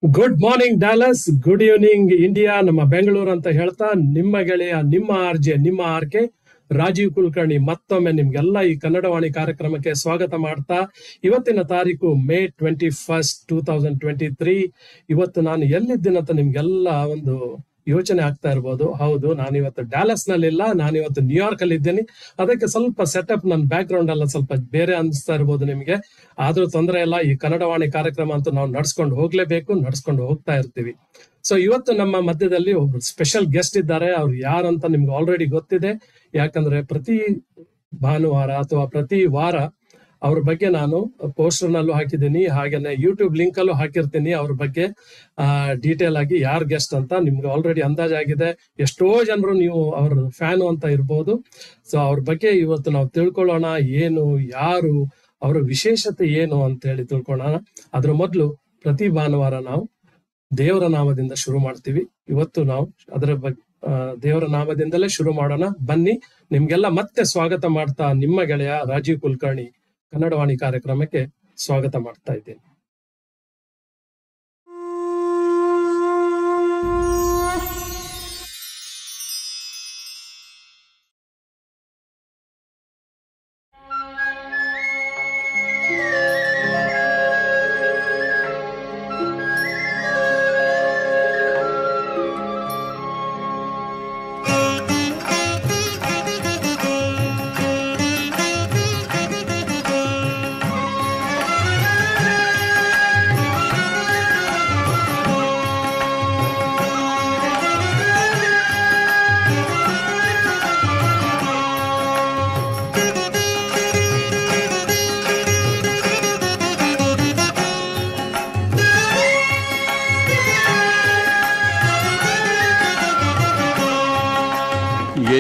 Good morning Dallas, good evening India, ನಮ್ಮ ಬೆಂಗಳೂರು ಅಂತ ಹೇಳ್ತಾ ನಿಮ್ಮ ಗೆಳೆಯ ನಿಮ್ಮ ಆರ್ಜೆ ನಿಮ್ಮ ಆರ್ಕೆ ರಾಜೀವ್ ಕುಲಕರ್ಣಿ ಮತ್ತೊಮ್ಮೆ ನಿಮ್ಗೆಲ್ಲ ಈ ಕನ್ನಡವಾಣಿ ಕಾರ್ಯಕ್ರಮಕ್ಕೆ ಸ್ವಾಗತ ಮಾಡ್ತಾ ಇವತ್ತಿನ ತಾರೀಕು ಮೇ 21, 2023. ಇವತ್ತು ನಾನು ಎಲ್ಲಿದ್ದೀನಂತ ನಿಮ್ಗೆಲ್ಲ ಒಂದು ಯೋಚನೆ ಆಗ್ತಾ ಇರ್ಬೋದು. ಹೌದು, ನಾನಿವತ್ತು ಡ್ಯಾಲಸ್ ನಲ್ಲಿಲ್ಲ, ನಾನಿವತ್ತು ನ್ಯೂಯಾರ್ಕ್ ಅಲ್ಲಿ ಇದ್ದೇನೆ. ಅದಕ್ಕೆ ಸ್ವಲ್ಪ ಸೆಟಪ್ ನನ್ನ ಬ್ಯಾಕ್ ಗ್ರೌಂಡ್ ಎಲ್ಲ ಸ್ವಲ್ಪ ಬೇರೆ ಅನಿಸ್ತಾ ಇರ್ಬೋದು ನಿಮ್ಗೆ. ಆದ್ರೂ ತೊಂದರೆ ಇಲ್ಲ, ಈ ಕನ್ನಡವಾಣಿ ಕಾರ್ಯಕ್ರಮ ಅಂತೂ ನಾವು ನಡ್ಸ್ಕೊಂಡು ಹೋಗ್ಲೇಬೇಕು, ನಡ್ಸ್ಕೊಂಡು ಹೋಗ್ತಾ ಇರ್ತೀವಿ. ಸೊ ಇವತ್ತು ನಮ್ಮ ಮಧ್ಯದಲ್ಲಿ ಒಬ್ರು ಸ್ಪೆಷಲ್ ಗೆಸ್ಟ್ ಇದ್ದಾರೆ. ಅವ್ರು ಯಾರಂತ ನಿಮ್ಗೆ ಆಲ್ರೆಡಿ ಗೊತ್ತಿದೆ, ಯಾಕಂದ್ರೆ ಪ್ರತಿ ಭಾನುವಾರ ಅಥವಾ ಪ್ರತಿ ವಾರ ಅವ್ರ ಬಗ್ಗೆ ನಾನು ಪೋಸ್ಟರ್ ನಲ್ಲೂ ಹಾಕಿದ್ದೀನಿ, ಹಾಗೇನೆ ಯೂಟ್ಯೂಬ್ ಲಿಂಕ್ ಅಲ್ಲೂ ಹಾಕಿರ್ತೀನಿ. ಅವ್ರ ಬಗ್ಗೆ ಡೀಟೇಲ್ ಆಗಿ ಯಾರ್ ಗೆಸ್ಟ್ ಅಂತ ನಿಮ್ಗೆ ಆಲ್ರೆಡಿ ಅಂದಾಜಾಗಿದೆ. ಎಷ್ಟೋ ಜನರು ನೀವು ಅವ್ರ ಫ್ಯಾನು ಅಂತ ಇರ್ಬೋದು. ಸೊ ಅವ್ರ ಬಗ್ಗೆ ಇವತ್ತು ನಾವು ತಿಳ್ಕೊಳ್ಳೋಣ, ಏನು ಯಾರು ಅವರ ವಿಶೇಷತೆ ಏನು ಅಂತ ಹೇಳಿ ತಿಳ್ಕೊಳ್ಳೋಣ. ಅದ್ರ ಮೊದಲು ಪ್ರತಿ ಭಾನುವಾರ ನಾವು ದೇವರ ನಾಮದಿಂದ ಶುರು ಮಾಡ್ತೀವಿ. ಇವತ್ತು ನಾವು ಅದರ ಬಗ್ಗೆ ದೇವರ ನಾಮದಿಂದಲೇ ಶುರು ಮಾಡೋಣ. ಬನ್ನಿ, ನಿಮ್ಗೆಲ್ಲ ಮತ್ತೆ ಸ್ವಾಗತ ಮಾಡ್ತಾ ನಿಮ್ಮ ಗೆಳೆಯ ರಾಜೀವ್ ಕುಲಕರ್ಣಿ ಕನ್ನಡವಾಣಿ ಕಾರ್ಯಕ್ರಮಕ್ಕೆ ಸ್ವಾಗತ ಮಾಡ್ತಾ ಇದ್ದೇನೆ.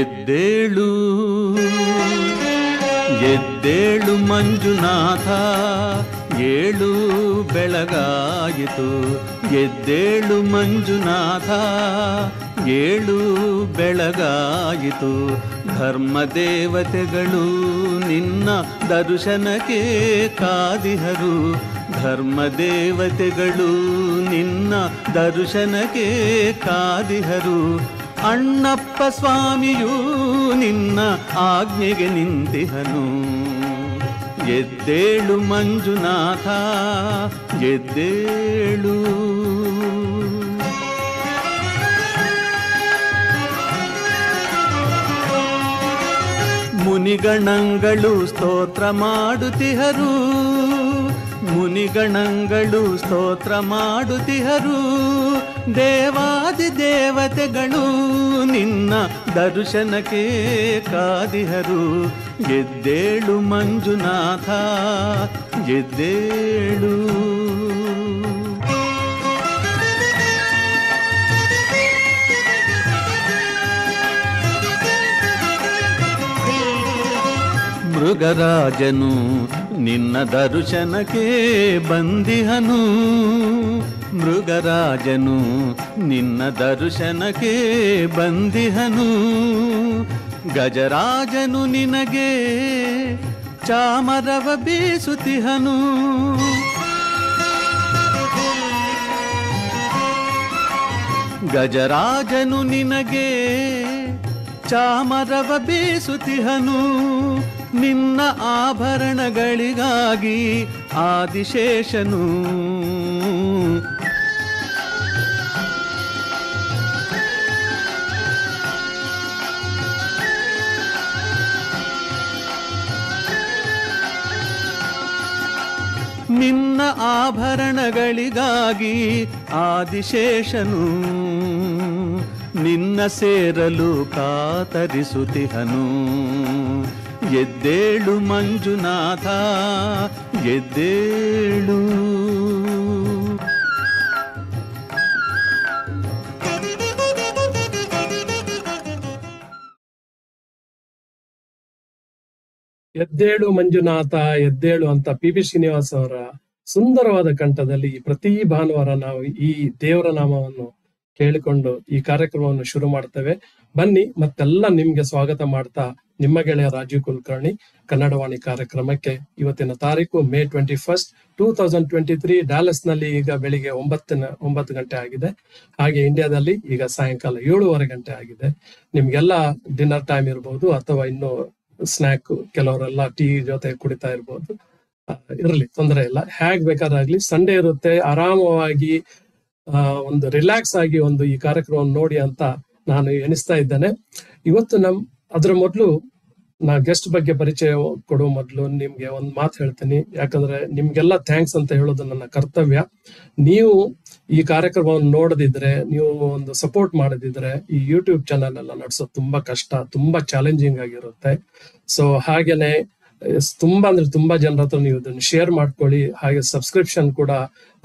ಎದ್ದೇಳು ಎದ್ದೇಳು ಮಂಜುನಾಥ, ಏಳು ಬೆಳಗಾಯಿತು. ಎದ್ದೇಳು ಮಂಜುನಾಥ, ಏಳು ಬೆಳಗಾಯಿತು. ಧರ್ಮದೇವತೆಗಳು ನಿನ್ನ ದರ್ಶನಕ್ಕೆ ಕಾದಿಹರು. ಧರ್ಮದೇವತೆಗಳು ನಿನ್ನ ದರ್ಶನಕ್ಕೆ ಕಾದಿಹರು. ಅಣ್ಣಪ್ಪ ಸ್ವಾಮಿಯೂ ನಿನ್ನ ಆಜ್ಞೆಗೆ ನಿಂತಿಹನು. ಎದ್ದೇಳು ಮಂಜುನಾಥ, ಎದ್ದೇಳು. ಮುನಿಗಣಗಳು ಸ್ತೋತ್ರ ಮಾಡುತ್ತಿಹರು. ಮುನಿಗಣಗಳು ಸ್ತೋತ್ರ ಮಾಡುತ್ತಿಹರು. ದೇವಾದಿ ದೇವತೆಗಳು ನಿನ್ನ ದರ್ಶನಕ್ಕೆ ಕಾದಿಹರು. ಎದ್ದೇಳು ಮಂಜುನಾಥ, ಎದ್ದೇಳು. ಮೃಗರಾಜನು ನಿನ್ನ ದರ್ಶನಕ್ಕೆ ಬಂದಿಹನು. ಮೃಗರಾಜನು ನಿನ್ನ ದರ್ಶನಕ್ಕೆ ಬಂದಿಹನು. ಗಜರಾಜನು ನಿನಗೆ ಚಾಮರವ ಬೀಸುತ್ತಿಹನು. ಗಜರಾಜನು ನಿನಗೆ ಚಾಮರವ ಬೀಸುತ್ತಿಹನು. ನಿನ್ನ ಆಭರಣಗಳಿಗಾಗಿ ಆದಿಶೇಷನು ನಿನ್ನ ಆಭರಣಗಳಿಗಾಗಿ ಆದಿಶೇಷನು ನಿನ್ನ ಸೇರಲು ಕಾತರಿಸುತ್ತಿಹನು. ಎದ್ದೇಳು ಮಂಜುನಾಥ, ಎದ್ದೇಳು. ಎದ್ದೇಳು ಮಂಜುನಾಥ, ಎದ್ದೇಳು ಅಂತ ಪಿ ಶ್ರೀನಿವಾಸ್ ಅವರ ಸುಂದರವಾದ ಕಂಠದಲ್ಲಿ ಪ್ರತಿ ಭಾನುವಾರ ನಾವು ಈ ದೇವರ ನಾಮವನ್ನು ಕೇಳಿಕೊಂಡು ಈ ಕಾರ್ಯಕ್ರಮವನ್ನು ಶುರು ಮಾಡ್ತೇವೆ. ಬನ್ನಿ, ಮತ್ತೆಲ್ಲ ನಿಮ್ಗೆ ಸ್ವಾಗತ ಮಾಡ್ತಾ ನಿಮ್ಮ ಗೆಳೆಯ ರಾಜೀವ್ ಕುಲಕರ್ಣಿ ಕನ್ನಡವಾಣಿ ಕಾರ್ಯಕ್ರಮಕ್ಕೆ. ಇವತ್ತಿನ ತಾರೀಕು ಮೇ 21, 2023. ಡ್ಯಾಲಸ್ ನಲ್ಲಿ ಈಗ ಬೆಳಿಗ್ಗೆ 9 ಗಂಟೆ ಆಗಿದೆ. ಹಾಗೆ ಇಂಡಿಯಾದಲ್ಲಿ ಈಗ ಸಾಯಂಕಾಲ 7:15 ಗಂಟೆ ಆಗಿದೆ. ನಿಮ್ಗೆಲ್ಲ ಡಿನ್ನರ್ ಟೈಮ್ ಇರಬಹುದು, ಅಥವಾ ಇನ್ನು ಸ್ನಾಕ್, ಕೆಲವರೆಲ್ಲ ಟೀ ಜೊತೆ ಕುಡಿತಾ ಇರ್ಬೋದು. ಇರ್ಲಿ, ತೊಂದರೆ ಇಲ್ಲ. ಹೇಗ್ ಬೇಕಾದಾಗ್ಲಿ, ಸಂಡೇ ಇರುತ್ತೆ, ಆರಾಮವಾಗಿ ಒಂದು ರಿಲ್ಯಾಕ್ಸ್ ಆಗಿ ಒಂದು ಈ ಕಾರ್ಯಕ್ರಮವನ್ನು ನೋಡಿ ಅಂತ ನಾನು ಎಣಿಸ್ತಾ ಇದ್ದೇನೆ. ಇವತ್ತು ಅದ್ರ ಮೊದಲು ನಾ ಗೆಸ್ಟ್ ಬಗ್ಗೆ ಪರಿಚಯ ಕೊಡುವ ಮೊದಲು ನಿಮ್ಗೆ ಒಂದು ಮಾತು ಹೇಳ್ತೀನಿ. ಯಾಕಂದ್ರೆ ನಿಮ್ಗೆಲ್ಲ ಥ್ಯಾಂಕ್ಸ್ ಅಂತ ಹೇಳೋದು ನನ್ನ ಕರ್ತವ್ಯ. ನೀವು ಈ ಕಾರ್ಯಕ್ರಮವನ್ನು ನೋಡದಿದ್ರೆ, ನೀವು ಒಂದು ಸಪೋರ್ಟ್ ಮಾಡದಿದ್ರೆ, ಈ ಯೂಟ್ಯೂಬ್ ಚಾನಲ್ ಎಲ್ಲ ನಡೆಸೋದು ತುಂಬಾ ಕಷ್ಟ, ತುಂಬಾ ಚಾಲೆಂಜಿಂಗ್ ಆಗಿರುತ್ತೆ. ಸೊ ಹಾಗೇನೆ ತುಂಬಾ ಅಂದ್ರೆ ತುಂಬಾ ಜನರ ಹತ್ರ ನೀವು ಇದನ್ನು ಶೇರ್ ಮಾಡ್ಕೊಳ್ಳಿ. ಹಾಗೆ ಸಬ್ಸ್ಕ್ರಿಪ್ಷನ್ ಕೂಡ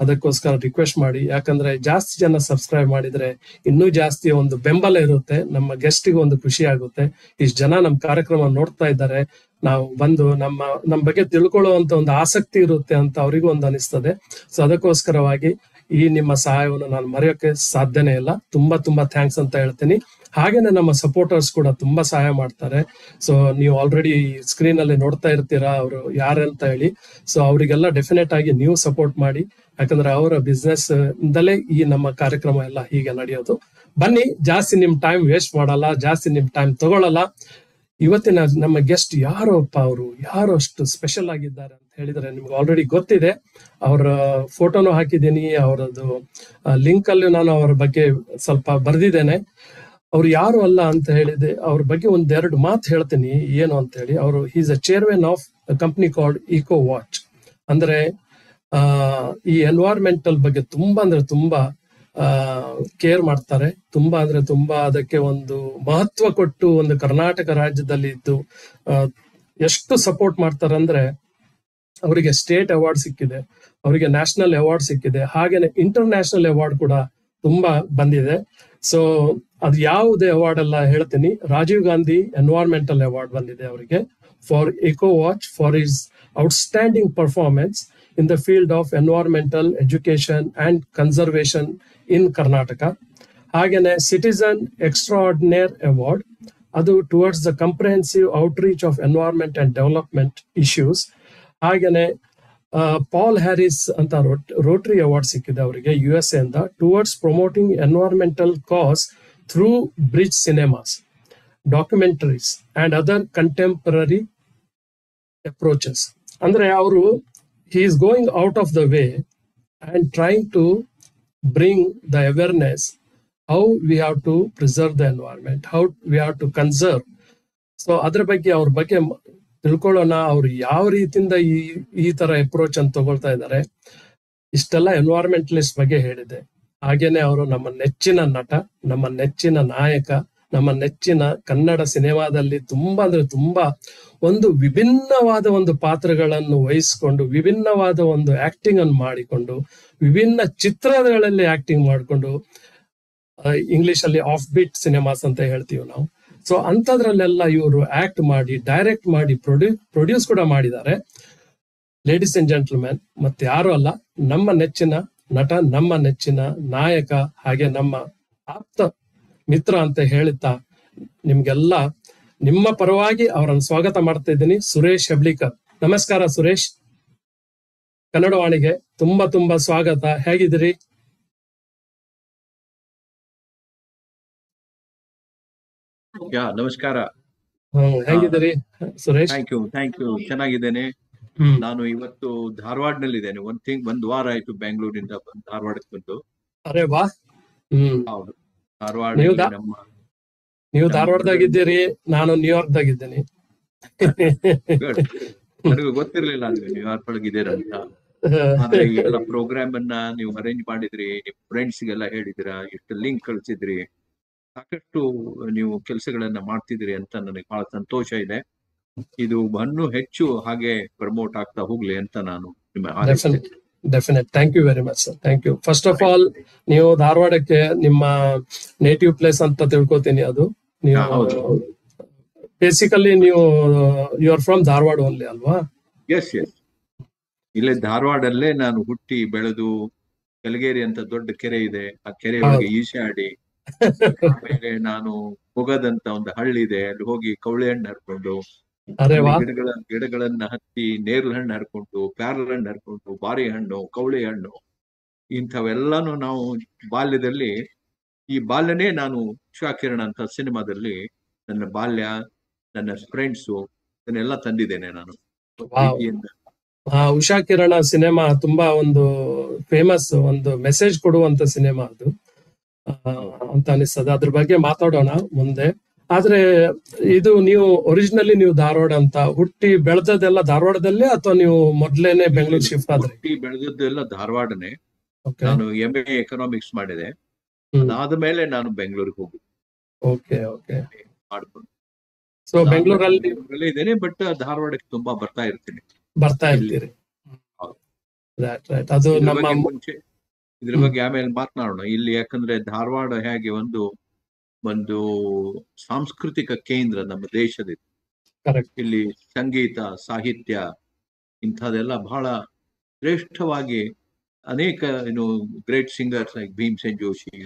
ಅದಕ್ಕೋಸ್ಕರ ರಿಕ್ವೆಸ್ಟ್ ಮಾಡಿ. ಯಾಕಂದ್ರೆ ಜಾಸ್ತಿ ಜನ ಸಬ್ಸ್ಕ್ರೈಬ್ ಮಾಡಿದ್ರೆ ಇನ್ನೂ ಜಾಸ್ತಿ ಒಂದು ಬೆಂಬಲ ಇರುತ್ತೆ, ನಮ್ಮ ಗೆಸ್ಟಿಗೆ ಒಂದು ಖುಷಿ ಆಗುತ್ತೆ. ಇಷ್ಟು ಜನ ನಮ್ಮ ಕಾರ್ಯಕ್ರಮ ನೋಡ್ತಾ ಇದ್ದಾರೆ, ನಾವು ಬಂದು ನಮ್ಮ ಬಗ್ಗೆ ತಿಳ್ಕೊಳ್ಳುವಂತ ಒಂದು ಆಸಕ್ತಿ ಇರುತ್ತೆ ಅಂತ ಅವರಿಗೂ ಒಂದು ಅನಿಸ್ತದೆ. ಸೊ ಅದಕ್ಕೋಸ್ಕರವಾಗಿ ಈ ನಿಮ್ಮ ಸಹಾಯವನ್ನು ನಾನು ಮರೆಯೋಕೆ ಸಾಧ್ಯನೇ ಇಲ್ಲ. ತುಂಬಾ ಥ್ಯಾಂಕ್ಸ್ ಅಂತ ಹೇಳ್ತೀನಿ. ಹಾಗೇನೆ ನಮ್ಮ ಸಪೋರ್ಟರ್ಸ್ ಕೂಡ ತುಂಬಾ ಸಹಾಯ ಮಾಡ್ತಾರೆ. ಸೊ ನೀವು ಆಲ್ರೆಡಿ ಸ್ಕ್ರೀನ್ ಅಲ್ಲಿ ನೋಡ್ತಾ ಇರ್ತೀರಾ ಅವರು ಯಾರಂತ ಹೇಳಿ. ಸೊ ಅವರಿಗೆಲ್ಲ ಡೆಫಿನೆಟ್ ಆಗಿ ನೀವು ಸಪೋರ್ಟ್ ಮಾಡಿ. ಯಾಕಂದ್ರೆ ಅವರ ಬಿಸ್ನೆಸ್ ಇಂದಲೇ ಈ ನಮ್ಮ ಕಾರ್ಯಕ್ರಮ ಎಲ್ಲ ಹೀಗೆ ನಡೆಯೋದು. ಬನ್ನಿ, ಜಾಸ್ತಿ ನಿಮ್ ಟೈಮ್ ವೇಸ್ಟ್ ಮಾಡಲ್ಲ, ಜಾಸ್ತಿ ನಿಮ್ ಟೈಮ್ ತಗೊಳ್ಳಲ್ಲ. ಇವತ್ತಿನ ನಮ್ಮ ಗೆಸ್ಟ್ ಯಾರಪ್ಪ, ಅವರು ಯಾರು ಅಷ್ಟು ಸ್ಪೆಷಲ್ ಆಗಿದ್ದಾರೆ ಅಂತ ಹೇಳಿದ್ರೆ ನಿಮ್ಗೆ ಆಲ್ರೆಡಿ ಗೊತ್ತಿದೆ. ಅವರ ಫೋಟೋನು ಹಾಕಿದ್ದೀನಿ, ಅವರದ್ದು ಲಿಂಕ್ ಅಲ್ಲಿ ನಾನು ಅವರ ಬಗ್ಗೆ ಸ್ವಲ್ಪ ಬರ್ದಿದ್ದೇನೆ. ಅವ್ರು ಯಾರು ಅಲ್ಲ ಅಂತ ಹೇಳಿದೆ, ಅವ್ರ ಬಗ್ಗೆ ಒಂದೆರಡು ಮಾತು ಹೇಳ್ತೀನಿ ಏನು ಅಂತ ಹೇಳಿ. ಅವರು is a chairman of company called eco watch. ಅಂದ್ರೆ ಈ ಎನ್ವೈರ್ಮೆಂಟಲ್ ಬಗ್ಗೆ ತುಂಬಾ ಅಂದ್ರೆ ತುಂಬಾ ಕೇರ್ ಮಾಡ್ತಾರೆ. ತುಂಬಾ ಅಂದ್ರೆ ತುಂಬಾ ಅದಕ್ಕೆ ಒಂದು ಮಹತ್ವ ಕೊಟ್ಟು ಒಂದು ಕರ್ನಾಟಕ ರಾಜ್ಯದಲ್ಲಿ ಇದ್ದು ಎಷ್ಟು ಸಪೋರ್ಟ್ ಮಾಡ್ತಾರೆ ಅಂದ್ರೆ, ಅವರಿಗೆ ಸ್ಟೇಟ್ ಅವಾರ್ಡ್ ಸಿಕ್ಕಿದೆ, ಅವರಿಗೆ ನ್ಯಾಷನಲ್ ಅವಾರ್ಡ್ ಸಿಕ್ಕಿದೆ, ಹಾಗೇನೆ ಇಂಟರ್ನ್ಯಾಷನಲ್ ಅವಾರ್ಡ್ ಕೂಡ ತುಂಬಾ ಬಂದಿದೆ. ಸೊ ಅದು ಯಾವುದೇ ಅವಾರ್ಡ್ ಎಲ್ಲ ಹೇಳ್ತೀನಿ. ರಾಜೀವ್ ಗಾಂಧಿ ಎನ್ವೈರ್ಮೆಂಟಲ್ ಅವಾರ್ಡ್ ಬಂದಿದೆ ಅವರಿಗೆ for eco watch for his outstanding performance in the field of environmental education and conservation in Karnataka. ಹಾಗೇನೆ ಸಿಟಿಸನ್ ಎಕ್ಸ್ಟ್ರಾರ್ಡಿನೇರ್ ಅವಾರ್ಡ್, ಅದು towards the comprehensive outreach of environment and development issues. ಹಾಗೇನೆ Paul Harris ಅಂತ Rotary award ಸಿಕ್ಕಿದೆ ಅವರಿಗೆ USA ಇಂದ, towards promoting environmental cause through bridge cinemas, documentaries and other contemporary approaches. ಅಂದ್ರೆ ಅವರು he is going out of the way and trying to bring the awareness how we have to preserve the environment, how we have to conserve. So ಅದ್ರ ಬಗ್ಗೆ ಅವ್ರ ಬಗ್ಗೆ ತಿಳ್ಕೊಳ್ಳೋಣ. ಅವ್ರು ಯಾವ ರೀತಿಯಿಂದ ಈ ತರ ಅಪ್ರೋಚ್ ಅಂತ ತಗೊಳ್ತಾ ಇದ್ದಾರೆ. ಇಷ್ಟೆಲ್ಲ ಎನ್ವೈರ್ಮೆಂಟಲಿಸ್ಟ್ ಬಗ್ಗೆ ಹೇಳಿದೆ. ಹಾಗೇನೆ ಅವರು ನಮ್ಮ ನೆಚ್ಚಿನ ನಟ, ನಮ್ಮ ನೆಚ್ಚಿನ ನಾಯಕ, ನಮ್ಮ ನೆಚ್ಚಿನ ಕನ್ನಡ ಸಿನಿಮಾದಲ್ಲಿ ತುಂಬಾ ಅಂದ್ರೆ ತುಂಬಾ ಒಂದು ವಿಭಿನ್ನವಾದ ಒಂದು ಪಾತ್ರಗಳನ್ನು ವಹಿಸಿಕೊಂಡು, ವಿಭಿನ್ನವಾದ ಒಂದು ಆಕ್ಟಿಂಗ್ ಅನ್ನು ಮಾಡಿಕೊಂಡು, ವಿಭಿನ್ನ ಚಿತ್ರಗಳಲ್ಲಿ ಆಕ್ಟಿಂಗ್ ಮಾಡಿಕೊಂಡು, ಇಂಗ್ಲಿಷ್ ಅಲ್ಲಿ ಆಫ್ ಬೀಟ್ ಸಿನಿಮಾಸ್ ಅಂತ ಹೇಳ್ತೀವಿ ನಾವು. ಸೊ ಅಂತದ್ರಲ್ಲೆಲ್ಲ ಇವರು ಆಕ್ಟ್ ಮಾಡಿ, ಡೈರೆಕ್ಟ್ ಮಾಡಿ, ಪ್ರೊಡ್ಯೂಸ್ ಕೂಡ ಮಾಡಿದ್ದಾರೆ. ಲೇಡೀಸ್ ಅಂಡ್ ಜೆಂಟಲ್ಮೆನ್, ಮತ್ತೆ ಯಾರು ಅಲ್ಲ, ನಮ್ಮ ನೆಚ್ಚಿನ ನಟ, ನಮ್ಮ ನೆಚ್ಚಿನ ನಾಯಕ, ಹಾಗೆ ನಮ್ಮ ಆಪ್ತ ಮಿತ್ರ ಅಂತ ಹೇಳುತ್ತಾ ನಿಮ್ಗೆಲ್ಲ ನಿಮ್ಮ ಪರವಾಗಿ ಅವರನ್ನು ಸ್ವಾಗತ ಮಾಡ್ತಾ ಇದ್ದೀನಿ. ಸುರೇಶ್ ಹೆಬ್ಳಿಕರ್. ನಮಸ್ಕಾರ ಸುರೇಶ್, ಕನ್ನಡವಾಣಿಗೆ ತುಂಬಾ ಸ್ವಾಗತ. ಹೇಗಿದ್ದೀರಿ? ನಮಸ್ಕಾರ. ಹೇಗಿದ್ದೀರಿ ಸುರೇಶ್? Thank you. ಚೆನ್ನಾಗಿದ್ದೇನೆ. ನಾನು ಇವತ್ತು ಧಾರವಾಡನಲ್ಲಿದ್ದೇನೆ. ಒಂದು ವಾರ ಆಯ್ತು ಬೆಂಗಳೂರಿಂದ ಧಾರವಾಡಕ್ಕೆ ಬಂದು. ಅರೆ ವಾ. ಹೌದು, ಧಾರವಾಡ. ನೀವು ಧಾರವಾಡದಾಗಿದ್ದೀರಿ, ನಾನು ನ್ಯೂಯಾರ್ಕ್ ದಾಗಿದ್ದೇನೆ. ನನಗೂ ಗೊತ್ತಿರ್ಲಿಲ್ಲ ಅಂದ್ರೆ ನ್ಯೂಯಾರ್ಕ್ ಒಳಗಿದ್ದೀರ ಅಂತ. ಆದ್ರೆ ಈ ಎಲ್ಲ ಪ್ರೋಗ್ರಾಮ್ ಅನ್ನ ನೀವು ಅರೇಂಜ್ ಮಾಡಿದ್ರಿ, ನಿಮ್ ಫ್ರೆಂಡ್ಸ್ ಗೆಲ್ಲ ಹೇಳಿದಿರಾ, ಎಷ್ಟು ಲಿಂಕ್ ಕಳ್ಸಿದ್ರಿ, ಸಾಕಷ್ಟು ನೀವು ಕೆಲಸಗಳನ್ನ ಮಾಡ್ತಿದ್ರಿ ಅಂತ ನನಗೆ ಬಹಳ ಸಂತೋಷ ಇದೆ. ಇದು ಇನ್ನೂ ಹೆಚ್ಚು ಹಾಗೆ ಪ್ರಮೋಟ್ ಆಗ್ತಾ ಹೋಗ್ಲಿ ಅಂತ ನಾನು definite. Thank you very much sir. Thank you. First of all, ನೀವು ಧಾರವಾಡಕ್ಕೆ ನಿಮ್ಮ ನೇಟಿವ್ ಪ್ಲೇಸ್ ಅಂತ ತಿಳ್ಕೊತೀನಿ. ಅದು ನೀವು ಬೇಸಿಕಲಿ ನೀವು you are from Dharwad only ಅಲ್ವಾ? ಎಸ್. ಇಲ್ಲೇ ಧಾರವಾಡಲ್ಲೇ ನಾನು ಹುಟ್ಟಿ ಬೆಳೆದು ಕೆಳಗೇರಿ ಅಂತ ದೊಡ್ಡ ಕೆರೆ ಇದೆ, ಆ ಕೆರೆ ಹೌದು. ಒಳಗೆ ಈಶಾಡಿ, ಆಮೇಲೆ ನಾನು ಹೊಗದಂತ ಒಂದು ಹಳ್ಳಿ ಇದೆ, ಅಲ್ಲಿ ಹೋಗಿ ಕವಳೆ ಹಣ್ಣು ಹರ್ಕೊಂಡು, ಅರೆ ಅಲ್ಲಿ ವಾ. ಗಿಡಗಳನ್ನ ಹತ್ತಿ ನೇರಳೆ ಹಣ್ಣು ಹರ್ಕೊಂಡು, ಪ್ಯಾರಲ ಹಣ್ಣು ಹರ್ಕೊಂಡು, ಬಾರಿ ಹಣ್ಣು, ಕವಳೆ ಹಣ್ಣು, ಇಂಥವೆಲ್ಲಾನು ನಾವು ಬಾಲ್ಯದಲ್ಲಿ, ಈ ಬಾಲ್ಯನೇ ನಾನು ಉಷಾಕಿರಣ ಅಂತ ಸಿನಿಮಾದಲ್ಲಿ ನನ್ನ ಬಾಲ್ಯ, ನನ್ನ ಫ್ರೆಂಡ್ಸು ಇದನ್ನೆಲ್ಲ ತಂದಿದ್ದೇನೆ ನಾನು ವಾವ್. ಪ್ರೀತಿಯಿಂದ. ಉಷಾ ಕಿರಣ ಸಿನಿಮಾ ತುಂಬಾ ಒಂದು ಫೇಮಸ್, ಒಂದು ಮೆಸೇಜ್ ಕೊಡುವಂತ ಸಿನಿಮಾ ಅದು ಅಂತ ಅನಿಸ್ತದೆ. ಅದ್ರ ಬಗ್ಗೆ ಮಾತಾಡೋಣ ಮುಂದೆ. ಆದ್ರೆ ಇದು ನೀವು ಒರಿಜಿನಲಿ ನೀವು ಧಾರವಾಡ ಅಂತ ಹುಟ್ಟಿ ಬೆಳೆದದೆಲ್ಲ ಧಾರವಾಡದಲ್ಲೇ, ಅಥವಾ ನೀವು ಮೊದ್ಲೇನೆ ಬೆಂಗಳೂರು ಶಿಫ್ಟ್ ಆದ್ರಿ? ಹುಟ್ಟಿ ಬೆಳೆದದ್ದೆಲ್ಲ ಧಾರವಾಡನೇ. ಓಕೆ. ನಾನು MA ಎಕನಾಮಿಕ್ಸ್ ಮಾಡಿದೆ. ಅದಾದ ಮೇಲೆ ನಾನು ಬೆಂಗಳೂರಿಗೆ ಹೋಗಿ ಓಕೆ ಓಕೆ. ಮಾಡ್ಕೊಂಡು ಸೊ ಬೆಂಗಳೂರಲ್ಲಿ ಬೆಂಗಳೂರಲ್ಲೇ ಇದ್ದೇನೆ, ಬಟ್ ಧಾರವಾಡಕ್ಕೆ ತುಂಬಾ ಬರ್ತಾ ಇರ್ತೀನಿ. ಬರ್ತಾ ಇರ್ತೀರಿ? ಹೌದು. ರೈಟ್. ಅದು ಇದ್ರ ನಮ್ಮ ಬಗ್ಗೆ ಮುಂಚೆ ಇದ್ರ ಬಗ್ಗೆ ಆಮೇಲೆ ಮಾತನಾಡೋಣ. ಇಲ್ಲಿ ಯಾಕಂದ್ರೆ ಧಾರವಾಡ ಹೇಗೆ ಒಂದು ಒಂದು ಸಾಂಸ್ಕೃತಿಕ ಕೇಂದ್ರ ನಮ್ಮ ದೇಶದ. ಕರೆಕ್ಟ್. ಇಲ್ಲಿ ಸಂಗೀತ, ಸಾಹಿತ್ಯ ಇಂಥದೆಲ್ಲ ಬಹಳ ಶ್ರೇಷ್ಠವಾಗಿ ಅನೇಕ great singers like Bhimsen Joshi,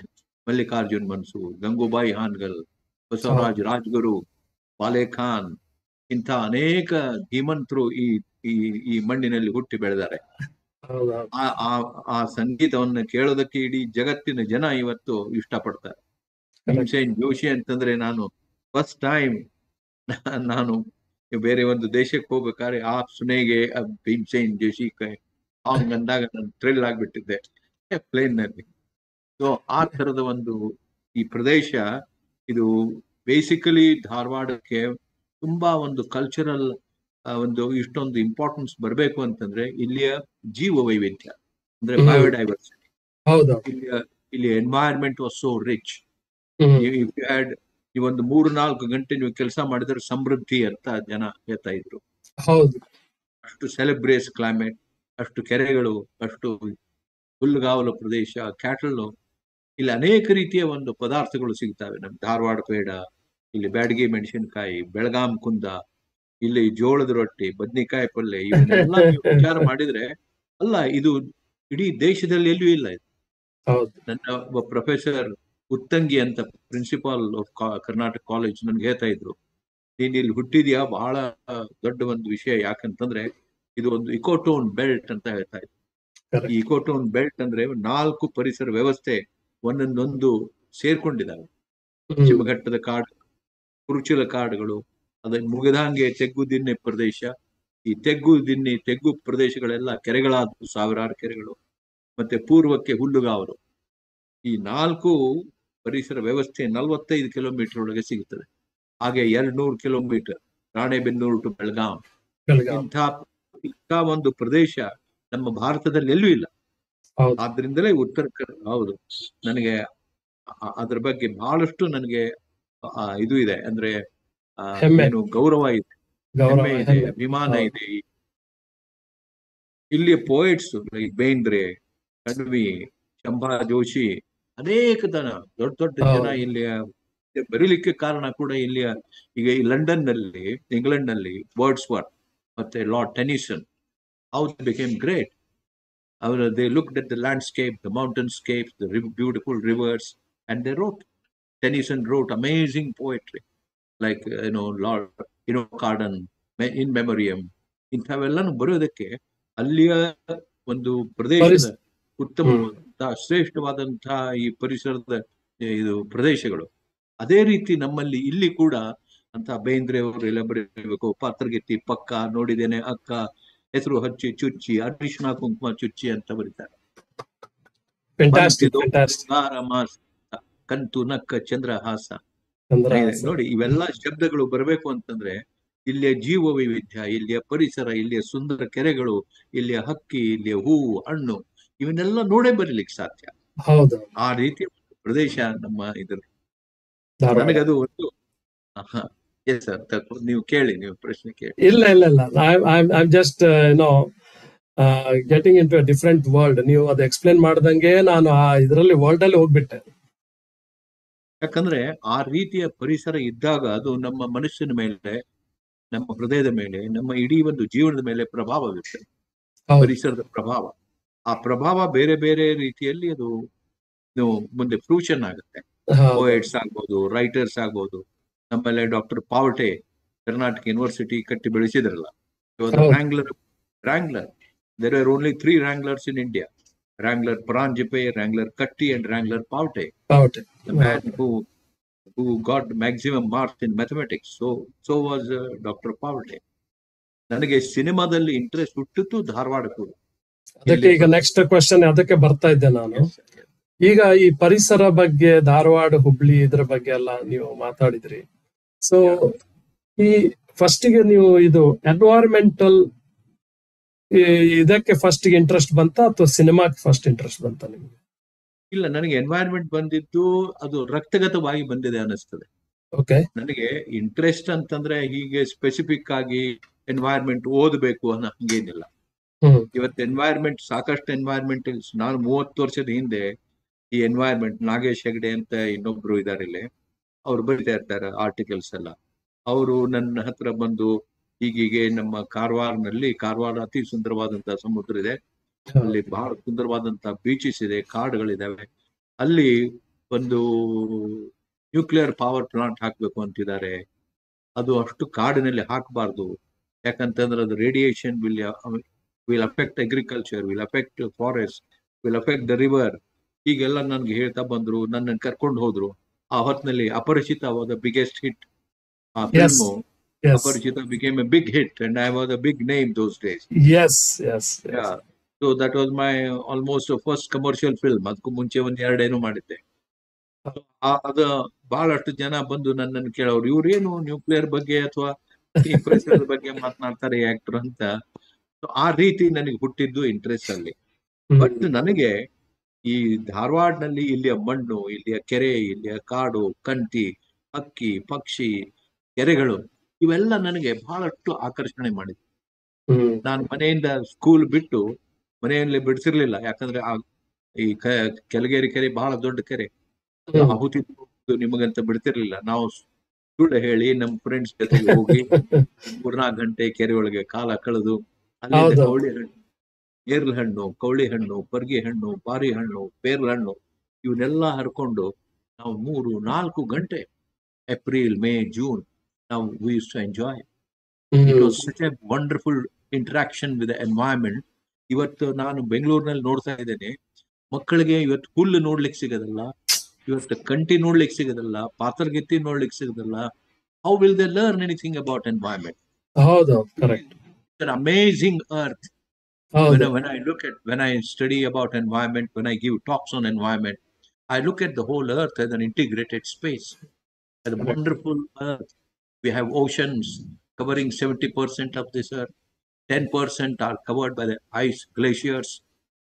Mallikarjun Mansoor, Gangubai Hangal, Basavaraj Rajguru, ಬಾಲೆ ಖಾನ್, ಇಂಥ ಅನೇಕ ಧೀಮಂತರು ಈ ಈ ಈ ಮಣ್ಣಿನಲ್ಲಿ ಹುಟ್ಟಿ ಬೆಳೆದಾರೆ. ಹೌದೌದು. ಆ ಸಂಗೀತವನ್ನು ಕೇಳೋದಕ್ಕೆ ಇಡೀ ಜಗತ್ತಿನ ಜನ ಇವತ್ತು ಇಷ್ಟಪಡ್ತಾರೆ. ಭೀಮಸೇನ್ ಜೋಶಿ ಅಂತಂದ್ರೆ ನಾನು ಫಸ್ಟ್ ಟೈಮ್ ನಾನು ಬೇರೆ ಒಂದು ದೇಶಕ್ಕೆ ಹೋಗ್ಬೇಕಾದ್ರೆ ಆ ಸುನೇಗೆ ಭೀಮಸೇನ್ ಜೋಶಿ ಸಾಂಗ್ ಅಂದಾಗ ನಾನು ಥ್ರಿಲ್ ಆಗ್ಬಿಟ್ಟಿದ್ದೆ ಪ್ಲೇನ್ ನಲ್ಲಿ. ಸೊ ಆ ತರದ ಒಂದು ಈ ಪ್ರದೇಶ ಇದು ಬೇಸಿಕಲಿ ಧಾರವಾಡಕ್ಕೆ ತುಂಬಾ ಒಂದು ಕಲ್ಚರಲ್ ಒಂದು ಇಷ್ಟೊಂದು ಇಂಪಾರ್ಟೆನ್ಸ್ ಬರಬೇಕು ಅಂತಂದ್ರೆ ಇಲ್ಲಿಯ ಜೀವ ವೈವಿಧ್ಯ ಅಂದ್ರೆ ಬಯೋಡೈವರ್ಸಿಟಿ. ಹೌದು. ಇಲ್ಲಿ ಎನ್ವೈರ್ಮೆಂಟ್ ವಾಸ್ ಸೋ ರಿಚ್. ನೀವೊಂದು 3-4 ಗಂಟೆ ನೀವು ಕೆಲಸ ಮಾಡಿದ್ರೆ ಸಮೃದ್ಧಿ ಅಂತ ಜನ ಹೇಳ್ತಾ ಇದ್ರು. ಹೌದು. ಅಷ್ಟು ಸೆಲೆಬ್ರೇಸ್ ಕ್ಲೈಮೇಟ್, ಅಷ್ಟು ಕೆರೆಗಳು, ಅಷ್ಟು ಹುಲ್ಲುಗಾವಲು ಪ್ರದೇಶ, ಕ್ಯಾಟಲ್. ಇಲ್ಲಿ ಅನೇಕ ರೀತಿಯ ಒಂದು ಪದಾರ್ಥಗಳು ಸಿಗ್ತವೆ. ನಮ್ ಧಾರವಾಡ ಪೇಡ, ಇಲ್ಲಿ ಬ್ಯಾಡಗಿ ಮೆಣಸಿನಕಾಯಿ, ಬೆಳಗಾಂ ಕುಂದ, ಇಲ್ಲಿ ಜೋಳದ ರೊಟ್ಟಿ, ಬದ್ನಿಕಾಯಿ ಪಲ್ಯ, ಇವನ್ನೆಲ್ಲ ನೀವು ವಿಚಾರ ಮಾಡಿದ್ರೆ ಅಲ್ಲ ಇದು ಇಡೀ ದೇಶದಲ್ಲಿ ಎಲ್ಲೂ ಇಲ್ಲ ಇದು. ನನ್ನ ಒಬ್ಬ ಪ್ರೊಫೆಸರ್ ಉತ್ತಂಗಿ ಅಂತ ಪ್ರಿನ್ಸಿಪಾಲ್ ಆಫ್ ಕರ್ನಾಟಕ ಕಾಲೇಜ್ ನನ್ಗೆ ಹೇಳ್ತಾ ಇದ್ರು, ನೀನ್ ಇಲ್ಲಿ ಹುಟ್ಟಿದ್ಯಾ ಬಹಳ ದೊಡ್ಡ ಒಂದು ವಿಷಯ. ಯಾಕಂತಂದ್ರೆ ಇದು ಒಂದು ಇಕೋಟೋನ್ ಬೆಲ್ಟ್ ಅಂತ ಹೇಳ್ತಾ ಇದ್ರು. ಈ ಇಕೋಟೋನ್ ಬೆಲ್ಟ್ ಅಂದ್ರೆ 4 ಪರಿಸರ ವ್ಯವಸ್ಥೆ ಒಂದೊಂದೊಂದು ಸೇರ್ಕೊಂಡಿದ್ದಾವೆ. ಪಶ್ಚಿಮಘಟ್ಟದ ಕಾಡು, ಕುರುಚಲ ಕಾಡುಗಳು, ಅದ ಮುಗದಾಂಗೆ ತೆಗ್ಗು ದಿನ್ನೆ ಪ್ರದೇಶ, ಈ ತೆಗ್ಗು ಪ್ರದೇಶಗಳೆಲ್ಲ ಕೆರೆಗಳಾದವು, ಸಾವಿರಾರು ಕೆರೆಗಳು. ಮತ್ತೆ ಪೂರ್ವಕ್ಕೆ ಹುಲ್ಲುಗಾವಲು. ಈ 4 ಪರಿಸರ ವ್ಯವಸ್ಥೆ 45 ಕಿಲೋಮೀಟರ್ ಒಳಗೆ ಸಿಗುತ್ತದೆ. ಹಾಗೆ 200 ಕಿಲೋಮೀಟರ್ ರಾಣೆಬೆನ್ನೂರು ಟು ಬೆಳಗಾಂ. ಇಂಥ ಒಂದು ಪ್ರದೇಶ ನಮ್ಮ ಭಾರತದಲ್ಲಿ ಎಲ್ಲೂ ಇಲ್ಲ. ಆದ್ರಿಂದಲೇ ಹೌದು, ನನಗೆ ಅದ್ರ ಬಗ್ಗೆ ಬಹಳಷ್ಟು ನನಗೆ ಇದು ಇದೆ, ಅಂದ್ರೆ ಏನು ಗೌರವ ಇದೆ, ಹೆಮ್ಮೆ ಇದೆ, ಅಭಿಮಾನ ಇದೆ. ಇಲ್ಲಿಯ ಪೋಯಿಟ್ಸ್ ಲೈಕ್ ಬೇಂದ್ರೆ, ಕಣ್ವಿ, ಶಂಭಾ ಜೋಶಿ, ಅನೇಕ ದೊಡ್ಡ ದೊಡ್ಡ ಜನ ಇಲ್ಲಿಯ ಬರೀಲಿಕ್ಕೆ ಕಾರಣ ಕೂಡ ಇಲ್ಲಿಯ ಈಗ ಈ ಲಂಡನ್ ನಲ್ಲಿ, ಇಂಗ್ಲೆಂಡ್ ನಲ್ಲಿ ವರ್ಡ್ಸ್ವರ್ತ್ ಮತ್ತೆ lord Tennyson, how they became great. They looked at the landscape, the mountainscapes, the beautiful rivers, and they wrote. Tennyson wrote amazing poetry, like Lord Cardan, In Memoriam. ಇಂಥವೆಲ್ಲನು ಬರೆಯೋದಕ್ಕೆ ಅಲ್ಲಿಯ ಒಂದು ಪ್ರದೇಶದ ಉತ್ತಮವಾದಂತಹ ಶ್ರೇಷ್ಠವಾದಂತಹ ಈ ಪರಿಸರದ ಇದು ಪ್ರದೇಶಗಳು. ಅದೇ ರೀತಿ ನಮ್ಮಲ್ಲಿ ಇಲ್ಲಿ ಕೂಡ ಅಂತ ಬೇಂದ್ರೆ ಅವರು ಎಲ್ಲ ಬರೀಬೇಕು. ಪಾತ್ರಗಿತ್ತಿ ಪಕ್ಕ ನೋಡಿದ್ದೇನೆ ಅಕ್ಕ, ಹೆಸರು ಹಚ್ಚಿ ಚುಚ್ಚಿ, ಅರಿಶಿನ ಕುಂಕುಮ ಚುಚ್ಚಿ ಅಂತ ಬರೀತಾರೆ. ಕಂತು ನಕ್ಕ ಚಂದ್ರಹಾಸ. ನೋಡಿ, ಇವೆಲ್ಲ ಶಬ್ದಗಳು ಬರಬೇಕು ಅಂತಂದ್ರೆ ಇಲ್ಲಿಯ ಜೀವ ವೈವಿಧ್ಯ, ಇಲ್ಲಿಯ ಪರಿಸರ, ಇಲ್ಲಿಯ ಸುಂದರ ಕೆರೆಗಳು, ಇಲ್ಲಿಯ ಹಕ್ಕಿ, ಇಲ್ಲಿಯ ಹೂವು, ಹಣ್ಣು, ಇವನ್ನೆಲ್ಲ ನೋಡೇ ಬರೀಲಿಕ್ಕೆ ಸಾಧ್ಯ. ಆ ರೀತಿಯ ಪ್ರದೇಶ ನಮ್ಮ ಇದ್ರಲ್ಲಿ. ನನಗದು ಒಂದು ನೀವು ಕೇಳಿ, ನೀವು ಪ್ರಶ್ನೆ ಕೇಳಿ. ಇಲ್ಲ, I just getting into different world. ನೀವು ಅದು ಎಕ್ಸ್ಪ್ಲೇನ್ ಮಾಡ್ದಂಗೆ ನಾನು ಆ ಇದರಲ್ಲಿ ವರ್ಲ್ಡ್ ಅಲ್ಲಿ ಹೋಗ್ಬಿಟ್ಟೆ. ಯಾಕಂದ್ರೆ ಆ ರೀತಿಯ ಪರಿಸರ ಇದ್ದಾಗ ಅದು ನಮ್ಮ ಮನಸ್ಸಿನ ಮೇಲೆ, ನಮ್ಮ ಹೃದಯದ ಮೇಲೆ, ನಮ್ಮ ಇಡೀ ಒಂದು ಜೀವನದ ಮೇಲೆ ಪ್ರಭಾವ ಬೀರುತ್ತೆ. ಪರಿಸರದ ಪ್ರಭಾವ ಆ ಪ್ರಭಾವ ಬೇರೆ ಬೇರೆ ರೀತಿಯಲ್ಲಿ ಅದು ಮುಂದೆ ಫ್ರೂಷನ್ ಆಗುತ್ತೆ. ಹೌದು. ಪೋಯೆಟ್ಸ್ ಆಗ್ಬೋದು, ರೈಟರ್ಸ್ ಆಗ್ಬೋದು. ನಮ್ಮಲ್ಲೇ ಡಾಕ್ಟರ್ ಪಾವಟೆ ಕರ್ನಾಟಕ ಯೂನಿವರ್ಸಿಟಿ ಕಟ್ಟಿ ಬೆಳೆಸಿದ್ರಲ್ಲ, ಹೌದು. Wrangler. There are only 3 Wranglers in India: Wrangler Paranjipe, Wrangler Katti, and Wrangler Paute. Paute. The man who got maximum marks in mathematics. So was Dr. Paute. ನನಗೆ ಸಿನಿಮಾದಲ್ಲಿ interest ಹುಟ್ಟಿತ್ತು ಧಾರವಾಡಕ್ಕೂ. ಅದಕ್ಕೆ ಈಗ next question ಅದಕ್ಕೆ ಬರ್ತಾ ಇದ್ದೆ ನಾನು. ಈಗ ಈ ಪರಿಸರ ಬಗ್ಗೆ, ಧಾರವಾಡ, ಹುಬ್ಳಿ ಇದ್ರ ಬಗ್ಗೆ ಎಲ್ಲ ನೀವು ಮಾತಾಡಿದ್ರಿ. ಸೊ ಈ ಫಸ್ಟ್ ಗೆ ನೀವು ಇದು ಎನ್ವೈರನ್ಮೆಂಟಲ್ ಇದಕ್ಕೆ ಫಸ್ಟ್ ಗೆ ಇಂಟ್ರೆಸ್ಟ್ ಬಂತ ಅಥವಾ ಸಿನಿಮಾಕ್ಕೆ ಫಸ್ಟ್ ಇಂಟ್ರೆಸ್ಟ್ ಬಂತ ನಿಮ್ಗೆ? ಇಲ್ಲ, ನನಗೆ ಎನ್ವೈರನ್ಮೆಂಟ್ ಬಂದಿದ್ದು ಅದು ರಕ್ತಗತವಾಗಿ ಬಂದಿದೆ ಅನಿಸ್ತದೆ. ಓಕೆ. ನನಗೆ ಇಂಟ್ರೆಸ್ಟ್ ಅಂತಂದ್ರೆ ಹೀಗೆ ಸ್ಪೆಸಿಫಿಕ್ ಆಗಿ ಎನ್ವೈರನ್ಮೆಂಟ್ ಓದಬೇಕು ಅನ್ನೋ ಹಂಗೇನಿಲ್ಲ. ಇವತ್ತು ಎನ್ವೈರನ್ಮೆಂಟ್ ಸಾಕಷ್ಟು ಎನ್ವೈರನ್ಮೆಂಟಲ್ಸ್, ನಾನು 30 ವರ್ಷದ ಹಿಂದೆ ಈ ಎನ್ವೈರನ್ಮೆಂಟ್, ನಾಗೇಶ್ ಹೆಗಡೆ ಅಂತ ಇನ್ನೊಬ್ರು ಇದಾರೆ ಇಲ್ಲಿ, ಅವ್ರು ಬರೀತಾ ಇರ್ತಾರೆ ಆರ್ಟಿಕಲ್ಸ್ ಎಲ್ಲ. ಅವರು ನನ್ನ ಹತ್ರ ಬಂದು ಹೀಗೀಗೆ ನಮ್ಮ ಕಾರವಾರ ಅತಿ ಸುಂದರವಾದಂತಹ ಸಮುದ್ರ ಇದೆ, ಅಲ್ಲಿ ಬಹಳ ಸುಂದರವಾದಂತಹ ಬೀಚಸ್ ಇದೆ, ಕಾಡುಗಳಿದಾವೆ, ಅಲ್ಲಿ ಒಂದು ನ್ಯೂಕ್ಲಿಯರ್ ಪವರ್ ಪ್ಲಾಂಟ್ ಹಾಕ್ಬೇಕು ಅಂತಿದ್ದಾರೆ. ಅದು ಅಷ್ಟು ಕಾಡಿನಲ್ಲಿ ಹಾಕಬಾರ್ದು, ಯಾಕಂತಂದ್ರೆ ಅದು radiation will affect agriculture, will affect forest, will affect the river. ಹೀಗೆಲ್ಲ ನನ್ಗೆ ಹೇಳ್ತಾ ಬಂದ್ರು, ನನ್ನನ್ನು ಕರ್ಕೊಂಡು ಹೋದ್ರು. ಆ ಹೊತ್ತಿನಲ್ಲಿ ಅಪರಿಚಿತವಾದ ಬಿಗ್ಗೆಸ್ಟ್ ಹಿಟ್ ಆ ಫಿಲ್ಮು. ಅಪರಿಚಿತ became a big hit and I was a big name those days. Yes. Yeah. So that was my almost first commercial film. ಅದಕ್ಕೂ ಮುಂಚೆ 1-2 ಮಾಡಿದ್ದೆ. ಅದು ಬಹಳಷ್ಟು ಜನ ಬಂದು ನನ್ನನ್ನು ಕೇಳೋರು, ಇವ್ರೇನು ನ್ಯೂಕ್ಲಿಯರ್ ಬಗ್ಗೆ ಅಥವಾ ಈ ಪರಿಸರದ ಬಗ್ಗೆ ಮಾತನಾಡ್ತಾರೆ ಆಕ್ಟರ್ ಅಂತ. ಆ ರೀತಿ ನನಗೆ ಹುಟ್ಟಿದ್ದು ಇಂಟ್ರೆಸ್ಟ್ ಅಲ್ಲಿ. ಬಟ್ ನನಗೆ ಈ ಧಾರವಾಡನಲ್ಲಿ ಇಲ್ಲಿಯ ಮಣ್ಣು, ಇಲ್ಲಿಯ ಕೆರೆ, ಇಲ್ಲಿಯ ಕಾಡು, ಕಂಟಿ, ಹಕ್ಕಿ, ಪಕ್ಷಿ, ಕೆರೆಗಳು, ಇವೆಲ್ಲ ನನಗೆ ಬಹಳಷ್ಟು ಆಕರ್ಷಣೆ ಮಾಡಿದೆ. ನಾನು ಮನೆಯಿಂದ ಸ್ಕೂಲ್ ಬಿಟ್ಟು ಮನೆಯಲ್ಲಿ ಬಿಡಿಸಿರ್ಲಿಲ್ಲ, ಯಾಕಂದ್ರೆ ಈ ಕೆಳಗೇರಿ ಕೆರೆ ಬಹಳ ದೊಡ್ಡ ಕೆರೆ, ಆಹುತಿ ನಿಮಗಂತ ಬಿಡ್ತಿರ್ಲಿಲ್ಲ. ನಾವು ಸುಳ್ಳು ಹೇಳಿ ನಮ್ಮ ಫ್ರೆಂಡ್ಸ್ ಜೊತೆಗೆ ಹೋಗಿ 3-4 ಗಂಟೆ ಕೆರೆ ಒಳಗೆ ಕಾಲ ಕಳೆದು ಅಲ್ಲಿಂದ ಕವಳಿ ಹಣ್ಣು, ಏರ್ಲ ಹಣ್ಣು, ಕವಳಿ ಹಣ್ಣು, ಪರ್ಗಿ ಹಣ್ಣು, ಬಾರಿ ಹಣ್ಣು, ಪೇರ್ಲ ಹಣ್ಣು ಇವನ್ನೆಲ್ಲ ಹರ್ಕೊಂಡು ನಾವು 3-4 ಗಂಟೆ April, May, June now we used to enjoy. It was such a wonderful interaction with the environment. ಇವತ್ತು ನಾನು ಬೆಂಗಳೂರಿನಲ್ಲಿ ನೋಡ್ತಾ ಇದ್ದೇನೆ, ಮಕ್ಕಳಿಗೆ ಇವತ್ತು ಹುಲ್ಲು ನೋಡ್ಲಿಕ್ಕೆ ಸಿಗೋದಲ್ಲ, ಇವತ್ತು ಕಂಟಿ ನೋಡ್ಲಿಕ್ಕೆ ಸಿಗೋದಲ್ಲ, ಪಾತರ್ಗಿತ್ತಿ ನೋಡ್ಲಿಕ್ಕೆ ಸಿಗೋದಲ್ಲ. How will they learn anything about environment? ಹೌದು, correct. It's an amazing earth. When I study about environment, when I give talks on environment, I look at the whole earth as an integrated space, as a wonderful earth. We have oceans covering 70% of this earth. 10% are covered by the ice glaciers,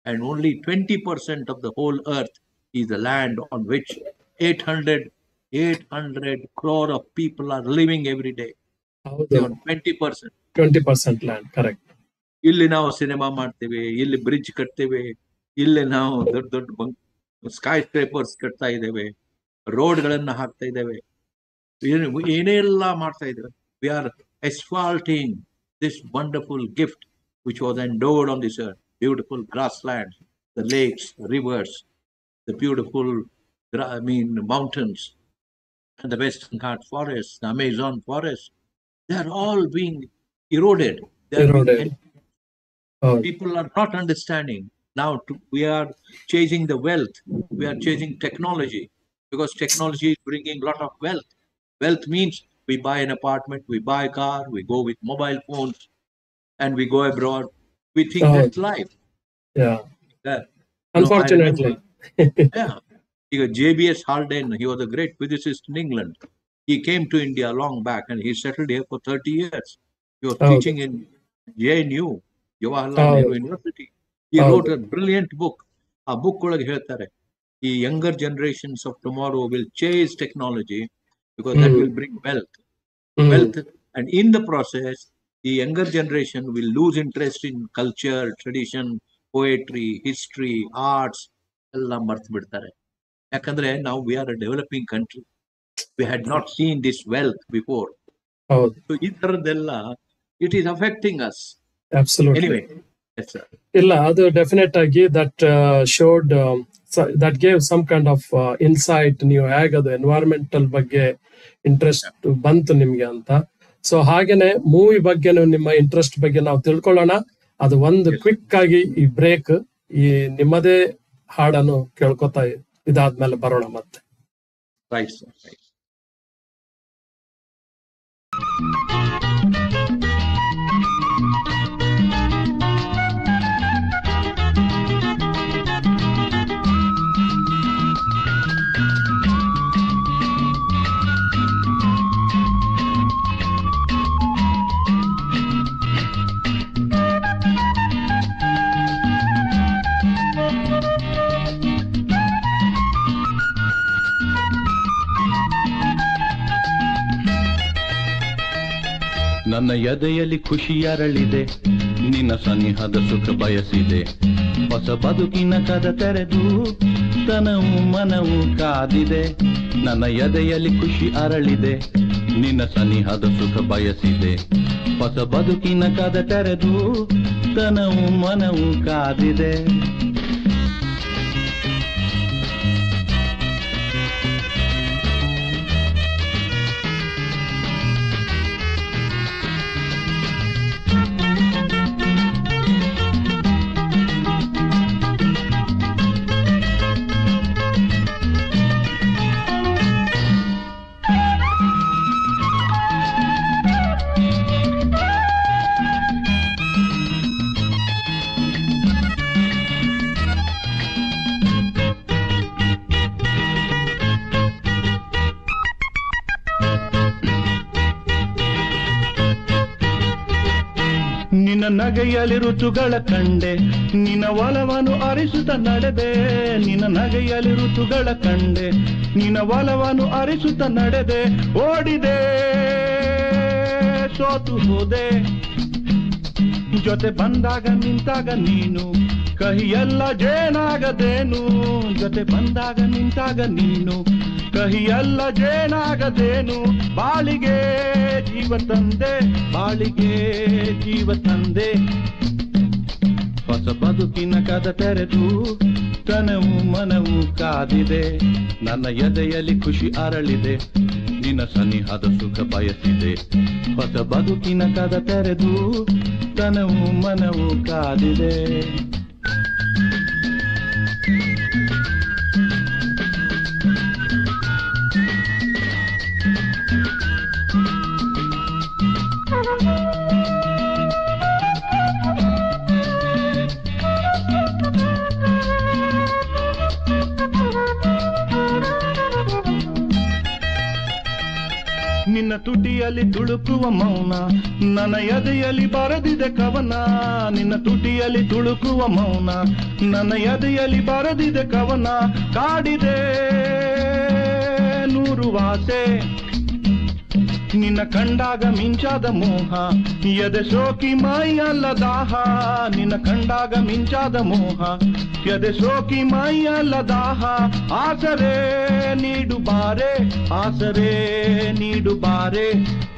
and only 20% of the whole earth is the land on which 800 crore of people are living every day. 20% land, correct. ಇಲ್ಲಿ ನಾವು cinema ಮಾಡ್ತೇವೆ, ಇಲ್ಲಿ bridge ಕಟ್ತೇವೆ, ಇಲ್ಲಿ ನಾವು ದೊಡ್ಡ ದೊಡ್ಡ sky scrapers ಕಟ್ತಾ ಇದ್ದೇವೆ, ರೋಡ್ಗಳನ್ನ ಹಾಕ್ತಾ ಇದ್ದೇವೆ, ಏನೆಲ್ಲ ಮಾಡ್ತಾ ಇದ್ದೇವೆ. We are asphalting this wonderful gift which was endowed on this earth. Beautiful grasslands, the lakes, the rivers, the beautiful mountains, and the Western Ghat forests, the Amazon forest. They are all being eroded. People are not understanding. Now we are chasing the wealth. We are chasing technology, because technology is bringing a lot of wealth. Wealth means we buy an apartment, we buy a car, we go with mobile phones, and we go abroad. We think that's life. Yeah. Unfortunately. Yeah. J.B.S. Haldane, he was a great physicist in England. He came to India long back and he settled here for 30 years. He was teaching in JNU, Jawaharlal Nehru University. He wrote a brilliant book. A book ಒಳಗೆ ಹೇಳ್ತಾರೆ, the younger generations of tomorrow will chase technology because that will bring wealth. And in the process, the younger generation will lose interest in culture, tradition, poetry, history, arts. ಎಲ್ಲ ಮರ್ತು ಬಿಡ್ತಾರೆ. ಯಾಕಂದ್ರೆ now we are a developing country. We had not seen this wealth before. So ಈ ತರದೆಲ್ಲ it is affecting us. Absolutely. Anyway, yes sir. ಇಲ್ಲ, ಅದು definite ಆಗಿ that showed that gave some kind of insight. ನೀವು ಹೇಗೆ ಅದು environmental ಬಗ್ಗೆ interest ಬಂತು ನಿಮ್ಗೆ ಅಂತ. ಸೊ ಹಾಗೇನೆ ಮೂವಿ ಬಗ್ಗೆನು ನಿಮ್ಮ ಇಂಟ್ರೆಸ್ಟ್ ಬಗ್ಗೆ ನಾವು ತಿಳ್ಕೊಳ್ಳೋಣ. ಅದು ಒಂದು ಕ್ವಿಕ್ ಆಗಿ ಈ ಬ್ರೇಕ್, ಈ ನಿಮ್ಮದೇ ಹಾಡನ್ನು ಕೇಳ್ಕೊತಾ ಇದಾದ್ಮೇಲೆ ಬರೋಣ ಮತ್ತೆ. Right sir, right. ನನ್ನ ಎದೆಯಲ್ಲಿ ಖುಷಿ ಅರಳಿದೆ, ನಿನ್ನ ಸನಿಹದ ಸುಖ ಬಯಸಿದೆ. ಹೊಸ ಬದುಕಿನ ಕದ ತೆರೆದು ತನವು ಮನವು ಕಾದಿದೆ. ನನ್ನ ಎದೆಯಲ್ಲಿ ಖುಷಿ ಅರಳಿದೆ, ನಿನ್ನ ಸನಿಹದ ಸುಖ ಬಯಸಿದೆ. ಹೊಸ ಬದುಕಿನ ಕದ ತೆರೆದು ತನವು ಮನವು ಕಾದಿದೆ. ನಿನ್ನ ನಗೆಯಲ್ಲಿ ಋತುಗಳ ಕಂಡೆ, ನಿನ್ನ ಒಲವನ್ನು ಅರಿಸುತ್ತ ನಡೆದೆ. ನಿನ್ನ ನಗೆಯಲ್ಲಿ ಋತುಗಳ ಕಂಡೆ, ನಿನ್ನ ಒಲವನ್ನು ಅರಿಸುತ್ತ ನಡೆದೆ. ಓಡಿದೆ, ಸೋತು ಹೋದೆ, ಜೊತೆ ಬಂದಾಗ ನಿಂತಾಗ ನೀನು ಕಹಿಯೆಲ್ಲ ಜೇನಾಗದೇನು. ಜೊತೆ ಬಂದಾಗ ನಿಂತಾಗ ನೀನು ಕಹಿಯೆಲ್ಲ ಜೇನಾಗದೇನು. ಬಾಳಿಗೆ ಜೀವ ತಂದೆ, ಬಾಳಿಗೆ ಜೀವ ತಂದೆ. ಹೊಸ ಬದುಕಿನ ಕದ ತೆರೆದು ತನವು ಮನವು ಕಾದಿದೆ. ನನ್ನ ಎದೆಯಲ್ಲಿ ಖುಷಿ ಅರಳಿದೆ, ನಿನ್ನ ಸನಿಹದ ಸುಖ ಬಯಸಿದೆ. ಹೊಸ ಬದುಕಿನ ಕದ ತೆರೆದು ತನವು ಮನವು ಕಾದಿದೆ. ನಿನ್ನ ತುಟಿಯಲ್ಲಿ ತುಳುಕುವ ಮೌನ, ನನ್ನ ಎದೆಯಲ್ಲಿ ಬರೆದಿದೆ ಕವನ. ನಿನ್ನ ತುಟಿಯಲ್ಲಿ ತುಳುಕುವ ಮೌನ, ನನ್ನ ಎದೆಯಲ್ಲಿ ಬರೆದಿದೆ ಕವನ. ಕಾಡಿದೆ ನೂರು ವಾಸೆ, ನಿನ್ನ ಕಂಡಾಗ ಮಿಂಚಾದ ಮೋಹ. ಎದೆ ಸೋಕಿ ಮೈಯಲ್ಲ ದಾಹ, ನಿನ್ನ ಕಂಡಾಗ ಮಿಂಚಾದ ಮೋಹ. ಎದೆ ಸೋಕಿ ಮೈಯಲ್ಲ ದಾಹ. ಆಸರೆ ನೀಡು ಬಾರೆ, ಆಸರೆ ನೀಡು ಬಾರೆ.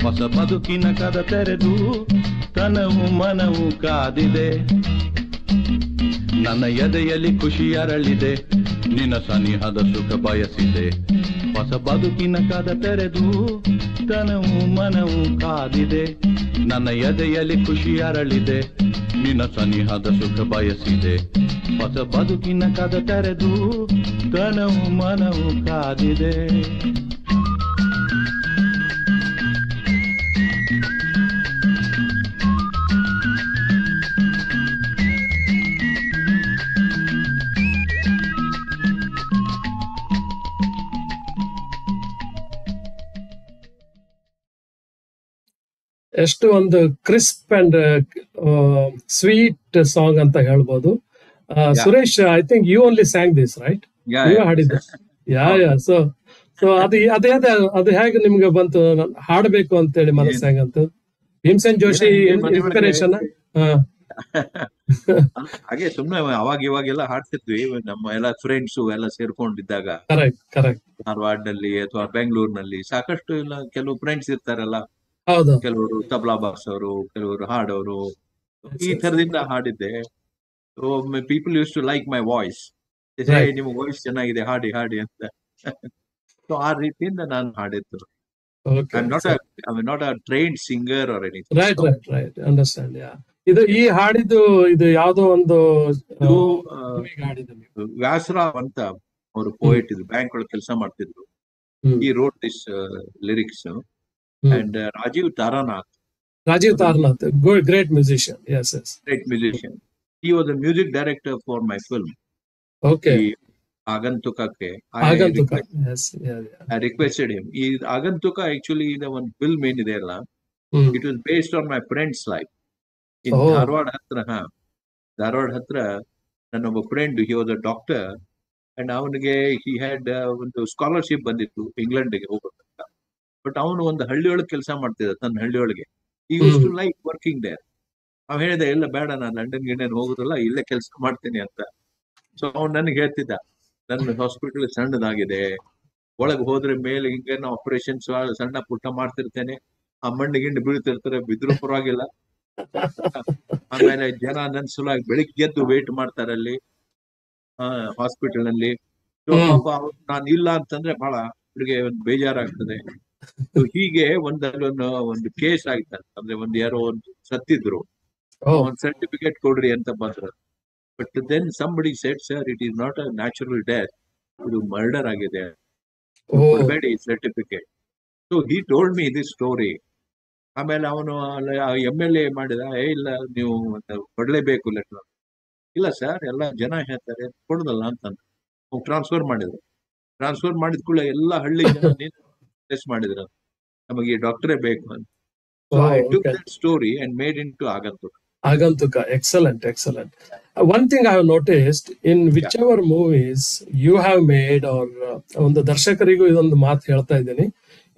ಹೊಸ ಬದುಕಿನ ಕದ ತೆರೆದು ತನವು ಮನವು ಕಾದಿದೆ. ನನ್ನ ಎದೆಯಲ್ಲಿ ಖುಷಿ ಅರಳಿದೆ, ನಿನ್ನ ಸನಿಹದ ಸುಖ ಬಯಸಿದೆ. ಹೊಸ ಬದುಕಿನ ಕದ ತೆರೆದು ತನವು ಮನವು ಕಾದಿದೆ. ನನ್ನ ಎದೆಯಲ್ಲಿ ಖುಷಿ ಅರಳಿದೆ, ನಿನ್ನ ಸನಿಹದ ಸುಖ ಬಯಸಿದೆ. ಹೊಸ ಬದುಕಿನ ಕದ ತೆರೆದು ತನವು ಮನವು ಕಾದಿದೆ. ಎಷ್ಟು ಒಂದು ಕ್ರಿಸ್ಪ್ ಅಂಡ್ ಸ್ವೀಟ್ ಸಾಂಗ್ ಅಂತ ಹೇಳ್ಬೋದು. Suresh, I think you only sang this, right? ನೀವು ಹಾಡಿದ್ದು. ಸೊ ಅದು ಹೇಗೆ ನಿಮ್ಗೆ ಬಂತು ಹಾಡ್ಬೇಕು ಅಂತೇಳಿ ಮನಸ್ಸು ಹೆಂಗಂತು? ಭೀಮಸೇನ್ ಜೋಶಿ ಇನ್ಸ್ಪಿರೇಷನ್? ಹಾಗೆ ಸುಮ್ನೆ ಅವಾಗ ಇವಾಗೆಲ್ಲ ಹಾಡ್ತಿದ್ವಿ, ನಮ್ಮ ಎಲ್ಲ ಫ್ರೆಂಡ್ಸ್ ಎಲ್ಲ ಸೇರ್ಕೊಂಡಿದ್ದಾಗ. ಕರೆಕ್ಟ್. ಧಾರವಾಡನಲ್ಲಿ ಅಥವಾ ಬೆಂಗಳೂರಿನಲ್ಲಿ ಸಾಕಷ್ಟು ಇಲ್ಲ, ಕೆಲವು ಫ್ರೆಂಡ್ಸ್ ಇರ್ತಾರಲ್ಲ. ಹೌದು. ಕೆಲವರು ತಬಲಾ ಬಾರ್ಸೋರು, ಕೆಲವರು ಹಾಡೋರು, ಈ ತರದಿಂದ ಹಾಡಿದ್ದೆ. People use to like my voice. Right. ನಿಮ್ಮ ವಾಯ್ಸ್ ಚೆನ್ನಾಗಿದೆ, ಹಾಡಿ ಹಾಡಿ ಅಂತ. ಸೊ ಆ ರೀತಿಯಿಂದ ನಾನು ಹಾಡಿದ್ದು. Okay. I'm not a trained singer or anything. Right. Understand. Yeah. ಈ ಹಾಡಿದ್ದು ಇದು ಯಾವ್ದೋ ಒಂದು movie ಗೆ ಹಾಡಿದ್ದು ನೀವು. ವ್ಯಾಸರಾವ್ ಅಂತ ಅವರು ಪೋಯೆಟ್ ಇದ್ರು, ಬ್ಯಾಂಕ್ ಒಳಗೆ ಕೆಲಸ ಮಾಡ್ತಿದ್ರು. He wrote this lyrics. And Rajiv Taranath, good, great musician. Yes. great musician. He was the music director for my film. Okay. Agantukake. Agantuka. Yes. Yeah. I requested him. Agantuka actually the one film ಏನಿದೆ ಅಲ್ಲ, it was based on my friend's life. In Dharwad ಹತ್ರ ನನ್ನೊಬ್ಬ friend, he was a doctor, and ಅವನಿಗೆ he had ಒಂದು scholarship ಬಂದಿತ್ತು ಇಂಗ್ಲೆಂಡ್ಗೆ ಹೋಗ್ಬೇಕಂತ. But ಅವನು ಒಂದು ಹಳ್ಳಿಯೊಳಗೆ ಕೆಲಸ ಮಾಡ್ತಿದ್ದ, ತನ್ನ ಹಳ್ಳಿಯೊಳಗೆ. ಈ used to like working there. ಅವ್ ಹೇಳಿದೆ, ಎಲ್ಲ ಬೇಡ, ನಾನು ಲಂಡನ್ ಗಿಂಡನ್ ಹೋಗುದಿಲ್ಲ, ಇಲ್ಲೇ ಕೆಲಸ ಮಾಡ್ತೀನಿ ಅಂತ. ಸೊ ಅವ್ನು ನನಗೆ ಹೇಳ್ತಿದ್ದ, ನನ್ನ ಹಾಸ್ಪಿಟಲ್ ಸಣ್ಣದಾಗಿದೆ, ಒಳಗೆ ಹೋದ್ರೆ ಮೇಲೆ ಹಿಂಗೇನೋ ಆಪರೇಷನ್ಸ್ ಸಣ್ಣ ಪುಟ್ಟ ಮಾಡ್ತಿರ್ತೇನೆ, ಆ ಮಣ್ಣು ಗಿಂಡು ಬೀಳ್ತಿರ್ತಾರೆ, ಬಿದ್ರು ಪರವಾಗಿಲ್ಲ. ಆಮೇಲೆ ಜನ ನನ್ನ ಸಲುವಾಗಿ ಬೆಳಿಗ್ಗೆ ಎದ್ದು ವೇಟ್ ಮಾಡ್ತಾರೆ ಅಲ್ಲಿ ಹಾಸ್ಪಿಟಲ್ ನಲ್ಲಿ. ನಾನು ಇಲ್ಲ ಅಂತಂದ್ರೆ ಬಹಳ ಅವ್ರಿಗೆ ಒಂದು ಬೇಜಾರಾಗ್ತದೆ. ಹೀಗೆ ಒಂದು ಕೇಸ್ ಆಗಿತ್ತು, ಅಂದ್ರೆ ಯಾರೋ ಒಂದು ಸತ್ತಿದ್ರು, ಒಂದು ಸರ್ಟಿಫಿಕೇಟ್ ಕೊಡ್ರಿ ಅಂತ ಬಂದ್ರು. But then somebody said, sir, it is not a natural death, ಇದು ಮರ್ಡರ್ ಆಗಿದೆ, ಕೊಡಬೇಡಿ certificate. So he told me this story. ಆಮೇಲೆ ಅವನು MLA ಮಾಡಿದ, ಇಲ್ಲ ನೀವು ಕೊಡ್ಲೇಬೇಕು ಲೆಟರ್. ಇಲ್ಲ ಸರ್, ಎಲ್ಲ ಜನ ಹೇಳ್ತಾರೆ ಕೊಡುದಲ್ಲ ಅಂತ ಟ್ರಾನ್ಸ್ಫರ್ ಮಾಡಿದ್ರು. ಟ್ರಾನ್ಸ್ಫರ್ ಮಾಡಿದ ಕೂಡ ಎಲ್ಲ ಹಳ್ಳಿ ಜನ ಟೆಸ್ಟ್ ಮಾಡಿದ್ರು, ನಮಗೆ ಡಾಕ್ಟರೇ ಬೇಕು ಅಂತ. So I took that story and made into Agantuka. Excellent. One thing I have noticed in whichever movies you have made, or ಒಂದು ದರ್ಶಕರಿಗೂ ಇದೊಂದು ಮಾತು ಹೇಳ್ತಾ ಇದ್ದೀನಿ,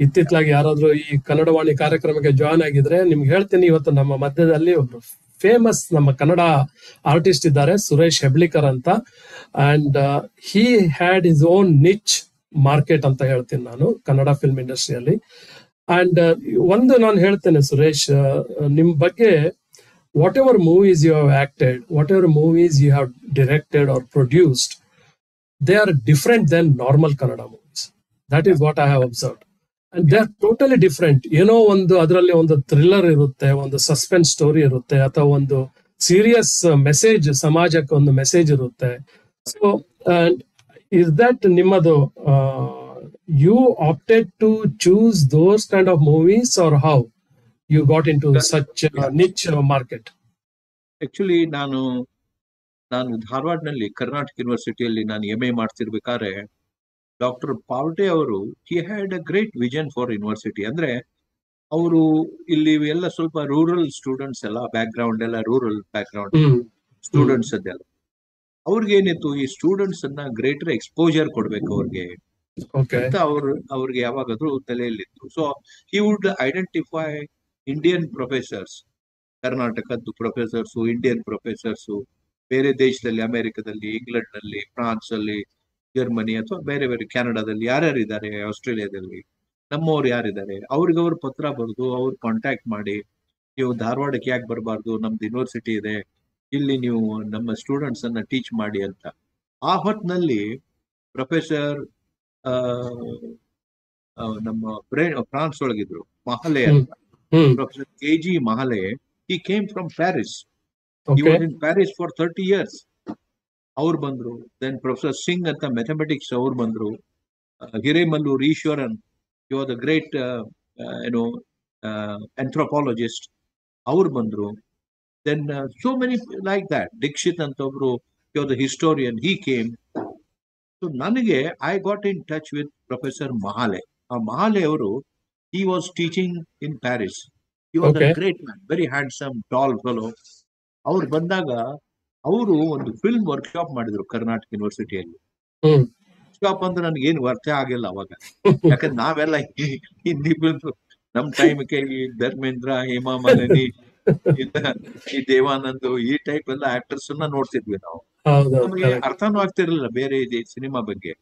ಇತ್ತಿತ್ತಲಾಗಿ ಯಾರಾದ್ರೂ ಈ ಕನ್ನಡವಾಣಿ ಕಾರ್ಯಕ್ರಮಕ್ಕೆ ಜಾಯ್ನ್ ಆಗಿದ್ರೆ ನಿಮ್ಗೆ ಹೇಳ್ತೀನಿ, ಇವತ್ತು ನಮ್ಮ ಮಧ್ಯದಲ್ಲಿ ಒಬ್ರು ಫೇಮಸ್ ನಮ್ಮ ಕನ್ನಡ ಆರ್ಟಿಸ್ಟ್ ಇದ್ದಾರೆ, ಸುರೇಶ್ ಹೆಬ್ಳಿಕರ್ ಅಂತ. And he had his own niche market ಅಂತ ಹೇಳ್ತೀನಿ ನಾನು ಕನ್ನಡ ಫಿಲ್ಮ್ ಇಂಡಸ್ಟ್ರಿಯಲ್ಲಿ. ಅಂಡ್ ಒಂದು ನಾನು ಹೇಳ್ತೇನೆ ಸುರೇಶ್, ನಿಮ್ ಬಗ್ಗೆ whatever movies you have acted, whatever movies you have directed or produced, they are different than normal Kannada movies. That is what I have observed. And they are totally different. ಏನೋ ಒಂದು ಅದರಲ್ಲಿ ಒಂದು thriller ಇರುತ್ತೆ, ಒಂದು suspense story ಇರುತ್ತೆ, ಅಥವಾ ಒಂದು serious message, ಸಮಾಜಕ್ಕೆ ಒಂದು ಮೆಸೇಜ್ ಇರುತ್ತೆ. ಸೊ ಇಸ್ ದಟ್ ನಿಮ್ಮದು you opted to choose those kind of movies, or how you got into such a niche market? Actually, ನಾನು ಧಾರವಾಡನಲ್ಲಿ ಕರ್ನಾಟಕ ಯೂನಿವರ್ಸಿಟಿಯಲ್ಲಿ ನಾನು MA ಮಾಡ್ತಿರ್ಬೇಕಾದ್ರೆ, ಡಾಕ್ಟರ್ ಪಾವಟೆ ಅವರು he had a great vision for university. ಅಂದ್ರೆ ಅವರು ಇಲ್ಲಿ ಎಲ್ಲ ಸ್ವಲ್ಪ ರೂರಲ್ ಸ್ಟೂಡೆಂಟ್ಸ್ ಎಲ್ಲ ಬ್ಯಾಕ್ಗ್ರೌಂಡ್ ಎಲ್ಲ ರೂರಲ್ ಬ್ಯಾಕ್ಗ್ರೌಂಡ್ ಸ್ಟೂಡೆಂಟ್ಸ್ ಅದೆಲ್ಲ. ಅವ್ರಿಗೇನಿತ್ತು, ಈ ಸ್ಟೂಡೆಂಟ್ಸ್ ಅನ್ನ ಗ್ರೇಟರ್ ಎಕ್ಸ್ಪೋಜರ್ ಕೊಡ್ಬೇಕು ಅವ್ರಿಗೆ ಅಂತ ಅವ್ರಿಗೆ ಯಾವಾಗಾದ್ರೂ ತಲೆಯಲ್ಲಿತ್ತು. So he would identify Indian professors, ಕರ್ನಾಟಕದ್ದು ಪ್ರೊಫೆಸರ್ಸು, ಇಂಡಿಯನ್ ಪ್ರೊಫೆಸರ್ಸು, ಬೇರೆ ದೇಶದಲ್ಲಿ, ಅಮೆರಿಕದಲ್ಲಿ, ಇಂಗ್ಲೆಂಡ್ ನಲ್ಲಿ, ಫ್ರಾನ್ಸ್ ಅಲ್ಲಿ, ಜರ್ಮನಿ ಅಥವಾ ಬೇರೆ ಕೆನಡಾದಲ್ಲಿ ಯಾರ್ಯಾರಿದ್ದಾರೆ, ಆಸ್ಟ್ರೇಲಿಯಾದಲ್ಲಿ ನಮ್ಮವ್ರು ಯಾರಿದ್ದಾರೆ, ಅವ್ರಿಗವ್ರು ಪತ್ರ ಬರೆದು ಅವ್ರು ಕಾಂಟ್ಯಾಕ್ಟ್ ಮಾಡಿ, ನೀವು ಧಾರವಾಡಕ್ಕೆ ಯಾಕೆ ಬರಬಾರ್ದು, ನಮ್ದು ಯೂನಿವರ್ಸಿಟಿ ಇದೆ, ಇಲ್ಲಿ ನೀವು ನಮ್ಮ ಸ್ಟೂಡೆಂಟ್ಸ್ ಅನ್ನ ಟೀಚ್ ಮಾಡಿ ಅಂತ. ಆ ಹೊತ್ತಿನಲ್ಲಿ ಪ್ರೊಫೆಸರ್ ನಮ್ಮ ಫ್ರಾನ್ಸ್ ಒಳಗಿದ್ರು, ಮಹಲೆ ಅಂತ, Professor KG Mahale. He came from Paris. He was in Paris for 30 years. Our bandru. Then Professor Singh at the mathematics, our bandru. Hiremallu Eeshwaran, he was a great, anthropologist. Our bandru. Then so many like that. Dikshit Antobru, he was a historian. He came. So nanage, I got in touch with Professor Mahale. Mahale ಅವರು, he was teaching in Paris. He was a great man, very handsome, tall fellow. ಅವ್ರು ಬಂದಾಗ ಅವರು ಒಂದು film workshop ಮಾಡಿದ್ರು Karnataka ಯೂನಿವರ್ಸಿಟಿಯಲ್ಲಿ. Workshop ಅಂದ್ರೆ ನನಗೆ ಏನು ಅರ್ಥ ಆಗಿಲ್ಲ ಅವಾಗ, ಯಾಕಂದ್ರೆ ನಾವೆಲ್ಲ ಹಿಂದಿ ಫಿಲ್ಮ್ ನಮ್ ಟೈಮ್ಗೆ ಈ ಧರ್ಮೇಂದ್ರ, ಹೇಮಾ ಮಾಲಿನಿ, ಈ ದೇವಾನಂದ್, ಈ ಟೈಪ್ ಎಲ್ಲ ಆಕ್ಟರ್ಸ್ ಅನ್ನ ನೋಡ್ತಿದ್ವಿ ನಾವು. ನಮಗೆ ಅರ್ಥನೂ ಆಗ್ತಿರ್ಲಿಲ್ಲ ಬೇರೆ ಸಿನಿಮಾ ಬಗ್ಗೆ.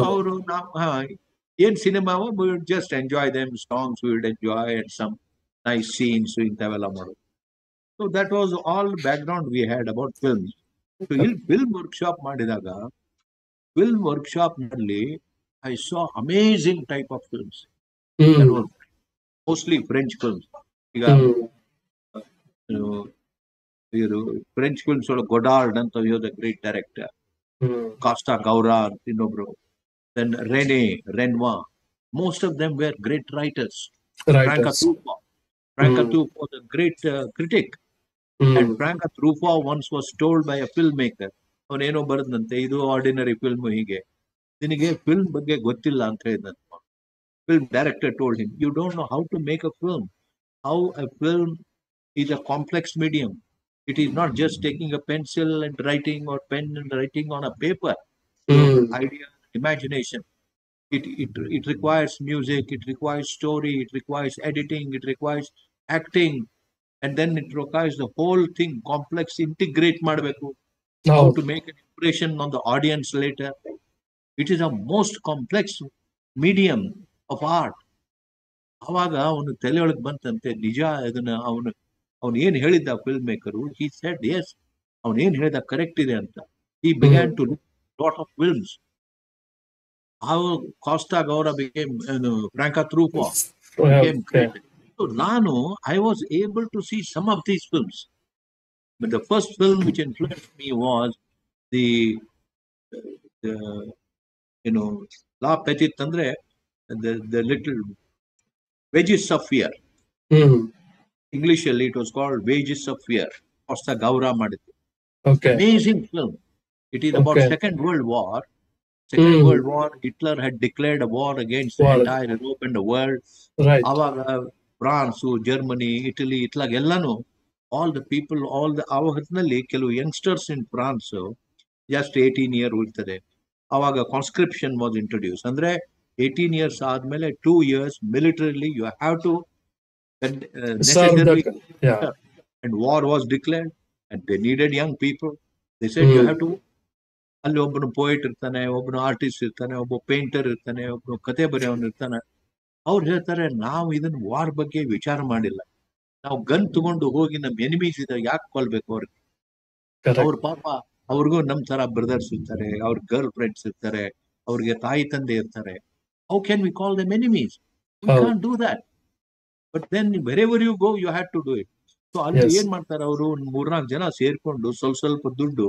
ಅವರು ಏನ್ cinema, we would just enjoy them, songs we would enjoy and some nice scenes ಇಂಥವೆಲ್ಲ ಮಾಡೋದು. So that was all background we had about films. So ಇಲ್ಲಿ film workshop ಮಾಡಿದಾಗ film workshop ನಲ್ಲಿ I saw amazing type of films. That was mostly French films. ಈಗ ಇವರು French films ಒಳಗೆ ಗೊಡಾರ್ಡ್ ಅಂತ the great director, ಕಾಸ್ಟಾ Gaura ಅಂತ ಇನ್ನೊಬ್ರು, then Renoir. Most of them were great writers. Franca Truffaut was a great critic. And Franca Truffaut once was told by a filmmaker, ಅವನೇನೋ ಬರದಂತೆ, ಇದು ordinary film, ಹೀಗೆ ನಿನಗೆ ಫಿಲ್ಮ್ ಬಗ್ಗೆ ಗೊತ್ತಿಲ್ಲ ಅಂತ ಹೇಳಿದಂತೆ. Film director told him, you don't know how to make a film. How a film is a complex medium. It is not just taking a pencil and writing, or pen and writing on a paper. Idea, imagination. It requires music, it requires story, it requires editing, it requires acting, and then it requires the whole thing complex integrate ಮಾಡಬೇಕು. How to make an impression on the audience later. It is a most complex medium of art. ಅವಾಗ ಅವನು ತಲೆಯೊಳಗೆ ಬಂತಂತೆ, ನಿಜ ಅದನ್ನ ಅವನು ಏನ್ ಹೇಳಿದ್ದ film maker, he said yes, ಅವನು ಏನ್ ಹೇಳಿದ ಕರೆಕ್ಟ್ ಇದೆ ಅಂತ. He began to look lot of films. How Costa Gavra became Franca Truffaut became great. So I was able to see some of these films. But the first film which influenced me was the La Petite Andre, the little Wages of Fear. Englishly it was called Wages of Fear. Costa Gavra ಮಾಡಿದ್ದು. Amazing film. It is about Second World War. World War, Hitler had declared a war against the entire Europe and the world. ಆವಾಗ France, Germany, Italy, ಇತ್ಲಾಗ ಎಲ್ಲಾನು all the people, ಆವಾಗ ಹೊತ್ತಿನಲ್ಲಿ ಕೆಲವು youngsters ಇನ್ France just 18 years ಇರ್ತದೆ. ಆವಾಗ ಕಾನ್ಸ್ಕ್ರಿಪ್ಷನ್ was introduce. ಅಂದ್ರೆ 18 years ಆದ್ಮೇಲೆ 2 years ಮಿಲಿಟರಿಲಿ you have to and war was declared and they needed young people. They said you have to. ಅಲ್ಲಿ ಒಬ್ಬನು ಪೋಯಿಟ್ ಇರ್ತಾನೆ, ಒಬ್ಬನು ಆರ್ಟಿಸ್ಟ್ ಇರ್ತಾನೆ, ಒಬ್ಬ ಪೇಂಟರ್ ಇರ್ತಾನೆ, ಒಬ್ಬನು ಕತೆ ಬರೆಯವನು ಇರ್ತಾನೆ. ಅವ್ರು ಹೇಳ್ತಾರೆ, ನಾವು ಇದನ್ನ ವಾರ್ ಬಗ್ಗೆ ವಿಚಾರ ಮಾಡಿಲ್ಲ, ನಾವು ಗನ್ ತಗೊಂಡು ಹೋಗಿ ನಮ್ ಎನಿಮೀಸ್ ಇದ್ದಾರೆ ಯಾಕೆ ಕೊಲ್ಬೇಕು ಅವ್ರಿಗೆ. ಅವ್ರ ಪಾಪ ಅವ್ರಿಗೂ ನಮ್ ತರ ಬ್ರದರ್ಸ್ ಇರ್ತಾರೆ, ಅವ್ರ ಗರ್ಲ್ ಫ್ರೆಂಡ್ಸ್ ಇರ್ತಾರೆ, ಅವ್ರಿಗೆ ತಾಯಿ ತಂದೆ ಇರ್ತಾರೆ. How can we call them enemies? We can't do that. But then wherever you go you have to do it. So ಅಲ್ಲಿ ಏನ್ ಮಾಡ್ತಾರೆ, ಅವರು 3-4 ಜನ ಸೇರ್ಕೊಂಡು ಸ್ವಲ್ಪ ದುಡ್ಡು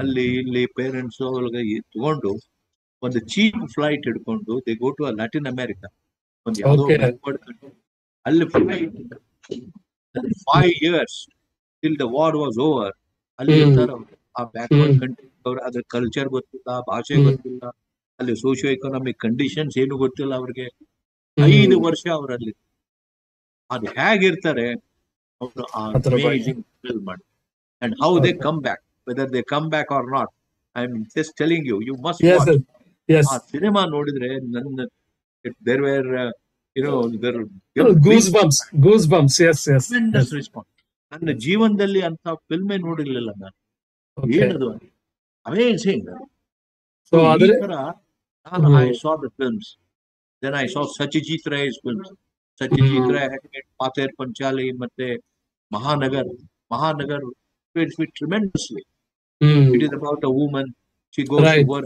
ಅಲ್ಲಿ ಇಲ್ಲಿ ಪೇರೆಂಟ್ಸ್ ಒಳಗೆ ತಗೊಂಡು ಒಂದು ಚೀಪ್ ಫ್ಲೈಟ್ ಹಿಡ್ಕೊಂಡು they go to Latin America. ಒಂದು ಯಾವುದೋ ಅಲ್ಲಿ flight 5 years till the war was over. ಅಲ್ಲಿ ಇರ್ತಾರೆ ಅವರು, ಆ ಬ್ಯಾಕ್ವರ್ಡ್ ಕಂಟ್ರಿ ಅವ್ರು, ಅದ್ರ ಕಲ್ಚರ್ ಗೊತ್ತಿಲ್ಲ, ಭಾಷೆ ಗೊತ್ತಿಲ್ಲ, ಅಲ್ಲಿ ಸೋಶಿಯೋ ಎಕನಾಮಿಕ್ ಕಂಡೀಷನ್ಸ್ ಏನು ಗೊತ್ತಿಲ್ಲ ಅವ್ರಿಗೆ. 5 ವರ್ಷ ಅವರಲ್ಲಿ ಅದು ಹೇಗಿರ್ತಾರೆ ಅವರು ಫಿಲ್ ಮಾಡಿ. And how they come back, whether they come back or not, I'm just telling you, you must watch. ಆ ಸಿನಿಮಾ ನೋಡಿದ್ರೆ there were goosebumps. Yes. Tremendous response. ನನ್ನ ಜೀವನದಲ್ಲಿ ಅಂತ ಫಿಲ್ಮೇ ನೋಡಿರ್ಲಿಲ್ಲ ನಾನು. ಏನದು ಅಮೇಜಿಂಗ್. So ಈ ತರ I saw the films. Then I saw Satyajit Ray's films. Satyajit Ray had made Pater Panchali ಮತ್ತೆ ಮಹಾನಗರ್ influenced me tremendously. It is about a woman, she goes to work.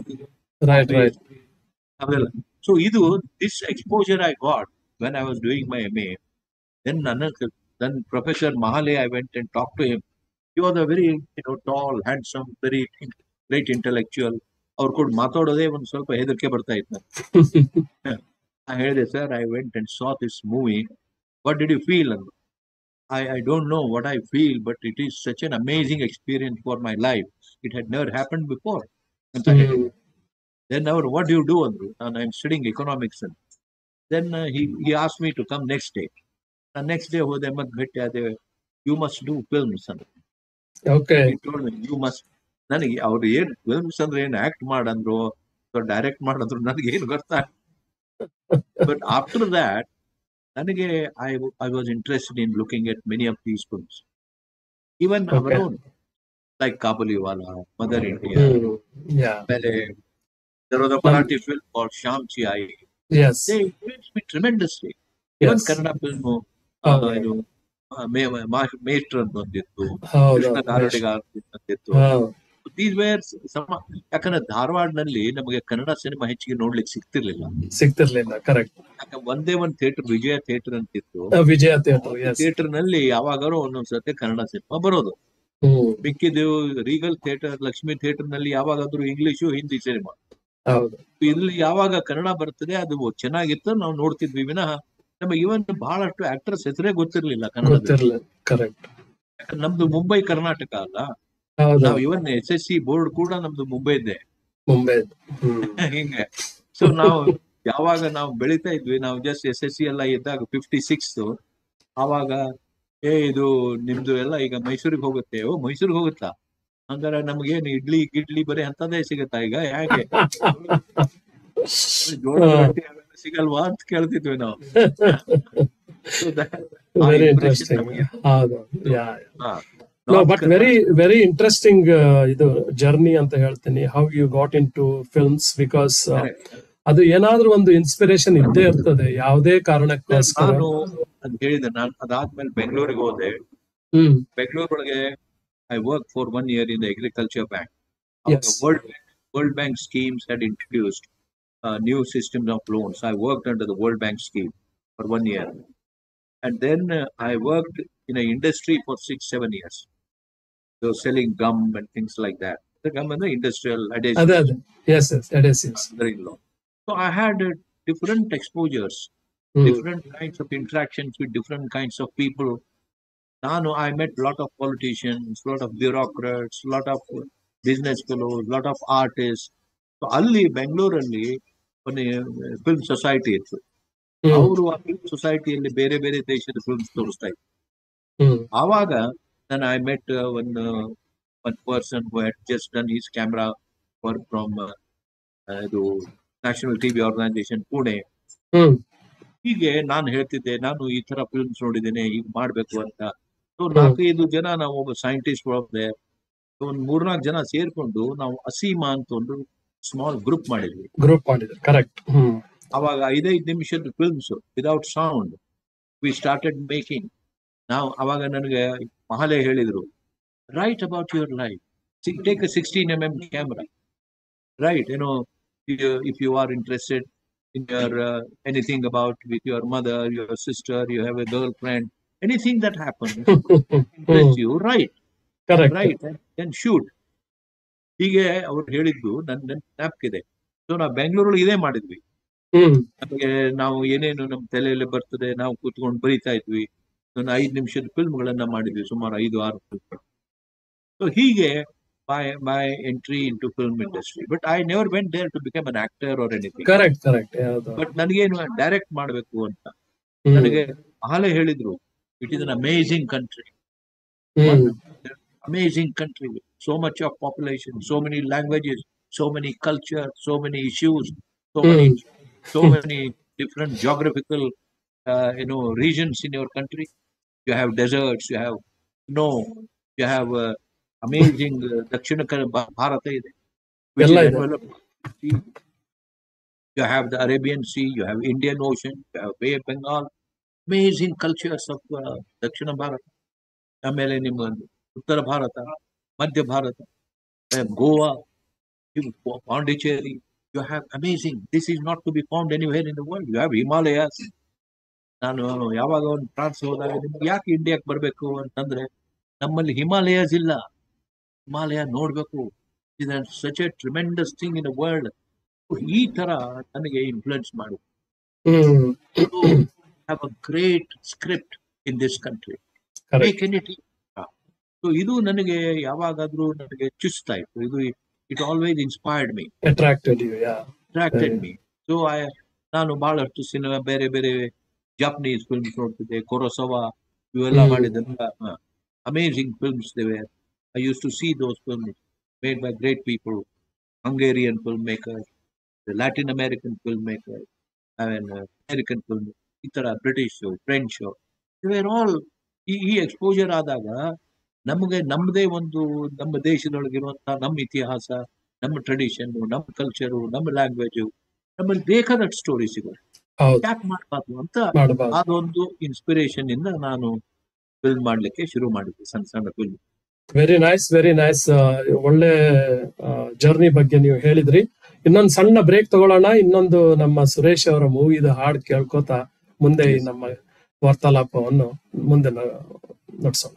Right. So this exposure I got when I was doing my MA. Then Professor Mahale, I went and talked to him. He was a very tall, handsome, very great intellectual. ಅವ್ರು ಕೂಡ ಮಾತಾಡೋದೇ ಒಂದು ಸ್ವಲ್ಪ ಹೆದರಿಕೆ ಬರ್ತಾ ಇತ್ತು. I ಹೇಳಿದೆ, sir, I went and saw this movie. What did you feel? I don't know what I feel, but it is such an amazing experience for my life. It had never happened before. Then what do you do? And I'm studying economics. Then he asked me to come next day. The next day, you must do films. Okay. He told me, you must. ನನಗೆ ಅವ್ರು ಏನ್ films ಅಂದ್ರೆ ಏನ್ act ಮಾಡಂದ್ರು direct ಮಾಡಂದ್ರು ನನಗೆ ಏನು ಗೊತ್ತಾ. But after that ನನಗೆ I was interested in looking at many of these films, even our own, like Kabuliwala, Mother India. There was a Marathi film called Shamchi Ai. Yes. They influenced me tremendously. Even Kannada film, ಮೇಷ್ಟ್ರ ಅಂತ ಒಂದಿತ್ತು, ಹೌದು ಕೃಷ್ಣ ಗಾರಡಿಗ ಅಂತಿತ್ತು. ಹೌದು these wear ಯಾಕಂದ್ರೆ ಧಾರವಾಡನಲ್ಲಿ ನಮಗೆ Kannada cinema ಹೆಚ್ಚಿಗೆ ನೋಡ್ಲಿಕ್ಕೆ ಸಿಗ್ತಿರ್ಲಿಲ್ಲ. ಸಿಗ್ತಿರ್ಲಿಲ್ಲ. Correct. ಯಾಕಂದ್ರೆ ಒಂದೇ ಒಂದು ಥಿಯೇಟರ್, ವಿಜಯ ಥಿಯೇಟರ್ ಅಂತಿತ್ತು. ವಿಜಯ ಥಿಯೇಟರ್. ಎಸ್. ಥಿಯೇಟರ್ ನಲ್ಲಿ ಯಾವಾಗಾರು ಒಂದೊಂದ್ಸತಿ ಕನ್ನಡ ಸಿನಿಮಾ ಬರೋದು. ಹ್ಮ್. ಮಿಕ್ಕಿದ್ದು ರೀಗಲ್ ಥಿಯೇಟರ್, ಲಕ್ಷ್ಮಿ ಥಿಯೇಟರ್ ನಲ್ಲಿ ಯಾವಾಗಾದ್ರೂ ಇಂಗ್ಲಿಷು ಹಿಂದಿ ಸಿನಿಮಾ. ಹೌದು. ಇಲ್ಲಿ ಯಾವಾಗ ಕನ್ನಡ ಬರ್ತದೆ ಅದು ಚೆನ್ನಾಗಿತ್ತು, ನಾವು ನೋಡ್ತಿದ್ವಿ ವಿನಃ ನಮಗೆ ಇವನ್ ಬಹಳಷ್ಟು ಆಕ್ಟರ್ಸ್ ಹೆಸರೇ ಗೊತ್ತಿರ್ಲಿಲ್ಲ ಕನ್ನಡದಲ್ಲಿ. ಗೊತ್ತಿರ್ಲಿಲ್ಲ. ಕರೆಕ್ಟ್. ಯಾಕಂದ್ರೆ ನಮ್ದು ಮುಂಬೈ ಕರ್ನಾಟಕ ಅಲ್ಲ. ಹೌದು. ನಾವು ಇವನ್ SSC ಬೋರ್ಡ್ ಕೂಡ ನಮ್ದು ಮುಂಬೈದ್ದೆ. ಮುಂಬೈ. ಹ್ಮ್. ಹಿಂಗೆ. ಸೊ ನಾವು ಯಾವಾಗ ನಾವು ಬೆಳಿತಾ ಇದ್ವಿ, ನಾವು ಜಸ್ಟ್ SSC ಎಲ್ಲ ಇದ್ದಾಗ 56 ಆವಾಗ ಇದು ನಿಮ್ದು ಎಲ್ಲ ಈಗ ಮೈಸೂರಿಗೆ ಹೋಗುತ್ತೆ. ಓ ಮೈಸೂರಿಗೆ ಹೋಗುತ್ತಾ ಅಂದ್ರೆ ನಮ್ಗೇನು ಇಡ್ಲಿ ಗಿಡ್ಲಿ ಬರೀ ಅಂತದೇ ಸಿಗುತ್ತಾ ಈಗ? ಹೇಗೆ ಜೋಳದ ರೊಟ್ಟಿ ಅವೆಲ್ಲ ಸಿಗಲ್ವಾ ಅಂತ ಕೇಳ್ತಿದ್ವಿ ನಾವು. Very interesting. ಹೌದು. No, but very interesting ಇದು ಜರ್ನಿ ಅಂತ ಹೇಳ್ತೀನಿ. How you got into films, because ಅದು ಏನಾದ್ರೂ ಒಂದು ಇನ್ಸ್ಪಿರೇಷನ್ ಇದ್ದೇ ಇರ್ತದೆ ಯಾವುದೇ ಕಾರಣಕ್ಕೋಸ್ಕರ. ನಾನು ಅಂತ ಹೇಳಿದೆ, ನಾನು ಅದಾದ್ಮೇಲೆ ಬೆಂಗಳೂರಿಗೆ ಹೋದೆ. ಬೆಂಗಳೂರೊಳಗೆ I worked for 1 year in the agriculture bank. Yes. World Bank schemes had introduced new systems of loans. I worked under the World Bank scheme for 1 year. And then I worked in an industry for 6-7 years. So selling gum and things like that. The gum and the industrial adhesives. Yes, adhesives. So I had different exposures, different kinds of interactions with different kinds of people. I met a lot of politicians, a lot of bureaucrats, a lot of business fellows, a lot of artists. So ಅಲ್ಲಿ ಬೆಂಗಳೂರಲ್ಲಿ ಒಂದು film society ಇತ್ತು. ಅವರು ಆ film ಸೊಸೈಟಿಯಲ್ಲಿ ಬೇರೆ ಬೇರೆ ದೇಶದ films ತೋರಿಸ್ತಾ ಇದ್ರು. ಆವಾಗ then I met one person who had just done his camera work from the National TV Organization, Pune. ಹೀಗೆ ನಾನು ಹೇಳ್ತಿದ್ದೆ, ನಾನು ಈ ತರ ಫಿಲ್ಮ್ಸ್ ನೋಡಿದ್ದೇನೆ, ಹೀಗೆ ಮಾಡ್ಬೇಕು ಅಂತ. ಸೊ 4-5 ಜನ, ನಾವು ಒಬ್ಬ ಸೈಂಟಿಸ್ಟ್ ಒಳಗೆ ಒಂದು 3-4 ಜನ ಸೇರ್ಕೊಂಡು ನಾವು ಅಸೀಮಾ ಅಂತ ಒಂದು ಸ್ಮಾಲ್ ಗ್ರೂಪ್ ಮಾಡಿದ್ವಿ. ಕರೆಕ್ಟ್. ಅವಾಗ 5-5 ನಿಮಿಷದ films without sound we started making. ನಾವು ಅವಾಗ ನನಗೆ ಮಹಾಲೆ ಹೇಳಿದ್ರು, write about your life, take a 16mm camera, right? If you are interested in your anything about with your mother, your sister, you have a girlfriend, anything that happens interests you, right, then shoot. ಹೀಗೆ ಅವ್ರು ಹೇಳಿದ್ದು ನನ್ನ ಜ್ಞಾಪಕಿದೆ. So ನಾವು ಬೆಂಗಳೂರಲ್ಲಿ ಇದೇ ಮಾಡಿದ್ವಿ. ನಮಗೆ ನಾವು ಏನೇನು ನಮ್ಮ ತಲೆಯಲ್ಲಿ ಬರ್ತದೆ ನಾವು ಕೂತ್ಕೊಂಡು ಬರೀತಾ ಇದ್ವಿ. ಒಂದು 5 ನಿಮಿಷದ ಫಿಲ್ಮ್ಗಳನ್ನ ಮಾಡಿದ್ವಿ, ಸುಮಾರು 5-6 ಫಿಲ್ಮ್. ಸೊ ಹೀಗೆ my entry into film industry, but I never went there to become an actor or anything. Correct. But ನನಗೇನು ಡೈರೆಕ್ಟ್ ಮಾಡಬೇಕು ಅಂತ ನನಗೆ ಮಹಾಲೆ ಹೇಳಿದ್ರು. It is an amazing country, amazing country, so much of population, so many languages, so many cultures, so many issues, so many different geographical regions in your country. You have deserts, you have snow, you have amazing Dakshina Bharata ಇದೆ, which is developed. You have the Arabian Sea, you have Indian Ocean, you have Bay of Bengal, amazing cultures of Dakshina Bharata. ಆಮೇಲೆ ನಿಮ್ಮ ಉತ್ತರ ಭಾರತ, ಮಧ್ಯ Bharat, Goa, Pondicherry, you have amazing. This is not to be found anywhere in the world. You have Himalayas. ನಾನು ಯಾವಾಗ ಒಂದು France ಹೋದಾಗ ನಿಮ್ಗೆ ಯಾಕೆ ಇಂಡಿಯಾಕ್ಕೆ ಬರಬೇಕು ಅಂತಂದ್ರೆ, ನಮ್ಮಲ್ಲಿ ಹಿಮಾಲಯಸ್ ಇಲ್ಲ, ಹಿಮಾಲಯ ನೋಡ್ಬೇಕು. It such A tremendous thing in the world. ಈ ತರ ನನಗೆ ಇನ್ಫ್ಲುಯೆನ್ಸ್ ಮಾಡು. Have a great script in this country, make anything. So ಇದು ನನಗೆ ಯಾವಾಗಾದ್ರೂ ನನಗೆ ಚುಸ್ತಾ ಇತ್ತು. ಇದು it always inspired me, attracted me. So ನಾನು ಬಹಳಷ್ಟು ಸಿನಿಮಾ, ಬೇರೆ ಬೇರೆ ಜಾಪನೀಸ್ ಫಿಲ್ಮ್ಸ್ ನೋಡ್ತಿದ್ದೆ, ಕೊರೊಸವಾ ಇವೆಲ್ಲ ಮಾಡಿದಂತ ಅಮೇಜಿಂಗ್ ಫಿಲ್ಮ್ಸ್ ದೇವೆ. I used to see those films made by great people, Hungarian filmmakers, the Latin American filmmakers, and American filmmakers, itara British, French. They were all ಈ exposure ಆದಾಗ ನಮಗೆ ನಮ್ಮದೇ ಒಂದು, ನಮ್ಮ ದೇಶದೊಳಗಿರುವಂತಹ ನಮ್ಮ ಇತಿಹಾಸ, ನಮ್ಮ ಟ್ರೆಡಿಷನ್, ನಮ್ಮ ಕಲ್ಚರು, ನಮ್ಮ ಲ್ಯಾಂಗ್ವೇಜು, ನಮ್ಮಲ್ಲಿ ಬೇಕಾದಷ್ಟು ಸ್ಟೋರಿ ಸಿಗುತ್ತೆ. ಯಾಕೆ ಮಾಡಬಾರ್ದು ಅಂತ ಅದೊಂದು ಇನ್ಸ್ಪಿರೇಷನ್ ಇಂದ ನಾನು ಫಿಲ್ಮ್ ಮಾಡ್ಲಿಕ್ಕೆ ಶುರು ಮಾಡಿದ್ವಿ, ಸಣ್ಣ ಸಣ್ಣ film. Very nice, very nice. ಒಳ್ಳೆ ಜರ್ನಿ ಬಗ್ಗೆ ನೀವು ಹೇಳಿದ್ರಿ. ಇನ್ನೊಂದು ಸಣ್ಣ ಬ್ರೇಕ್ ತಗೊಳ್ಳೋಣ. ಇನ್ನೊಂದು ನಮ್ಮ ಸುರೇಶ್ ಅವರ ಮೂವಿದ ಹಾಡು ಕೇಳ್ಕೋತಾ ಮುಂದೆ ಈ ನಮ್ಮ ವಾರ್ತಾಲಾಪವನ್ನು ಮುಂದೆ ನಡೆಸೋಣ.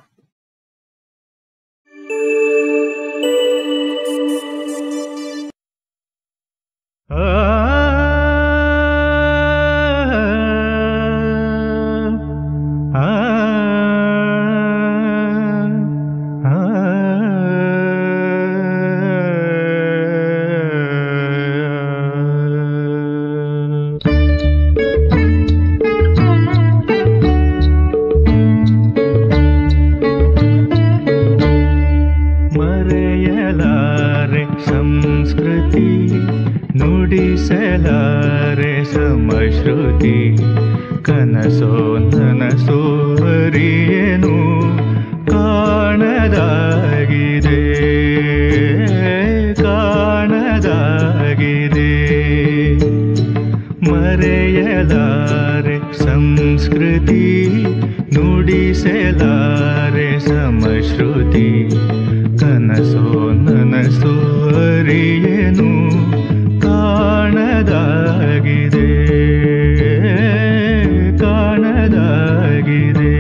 ನುಡಿಸಲಾರೆ ಸಮಶ್ರುತಿ ಕನಸೋ ನನಸೋ ಅರಿಯೇನು ಕಾಣದಾಗಿದೆ ಕಾಣದಾಗಿದೆ. ಮರೆಯಲಾರೆ ಸಂಸ್ಕೃತಿ ನುಡಿಸಲಾರೆ ಸಮಶ್ರುತಿ ಕನಸೋ ನನಸೋ ಅರಿಯೇನು ಕಾಣದಾಗಿದೆ ಕಾಣದಾಗಿದೆ.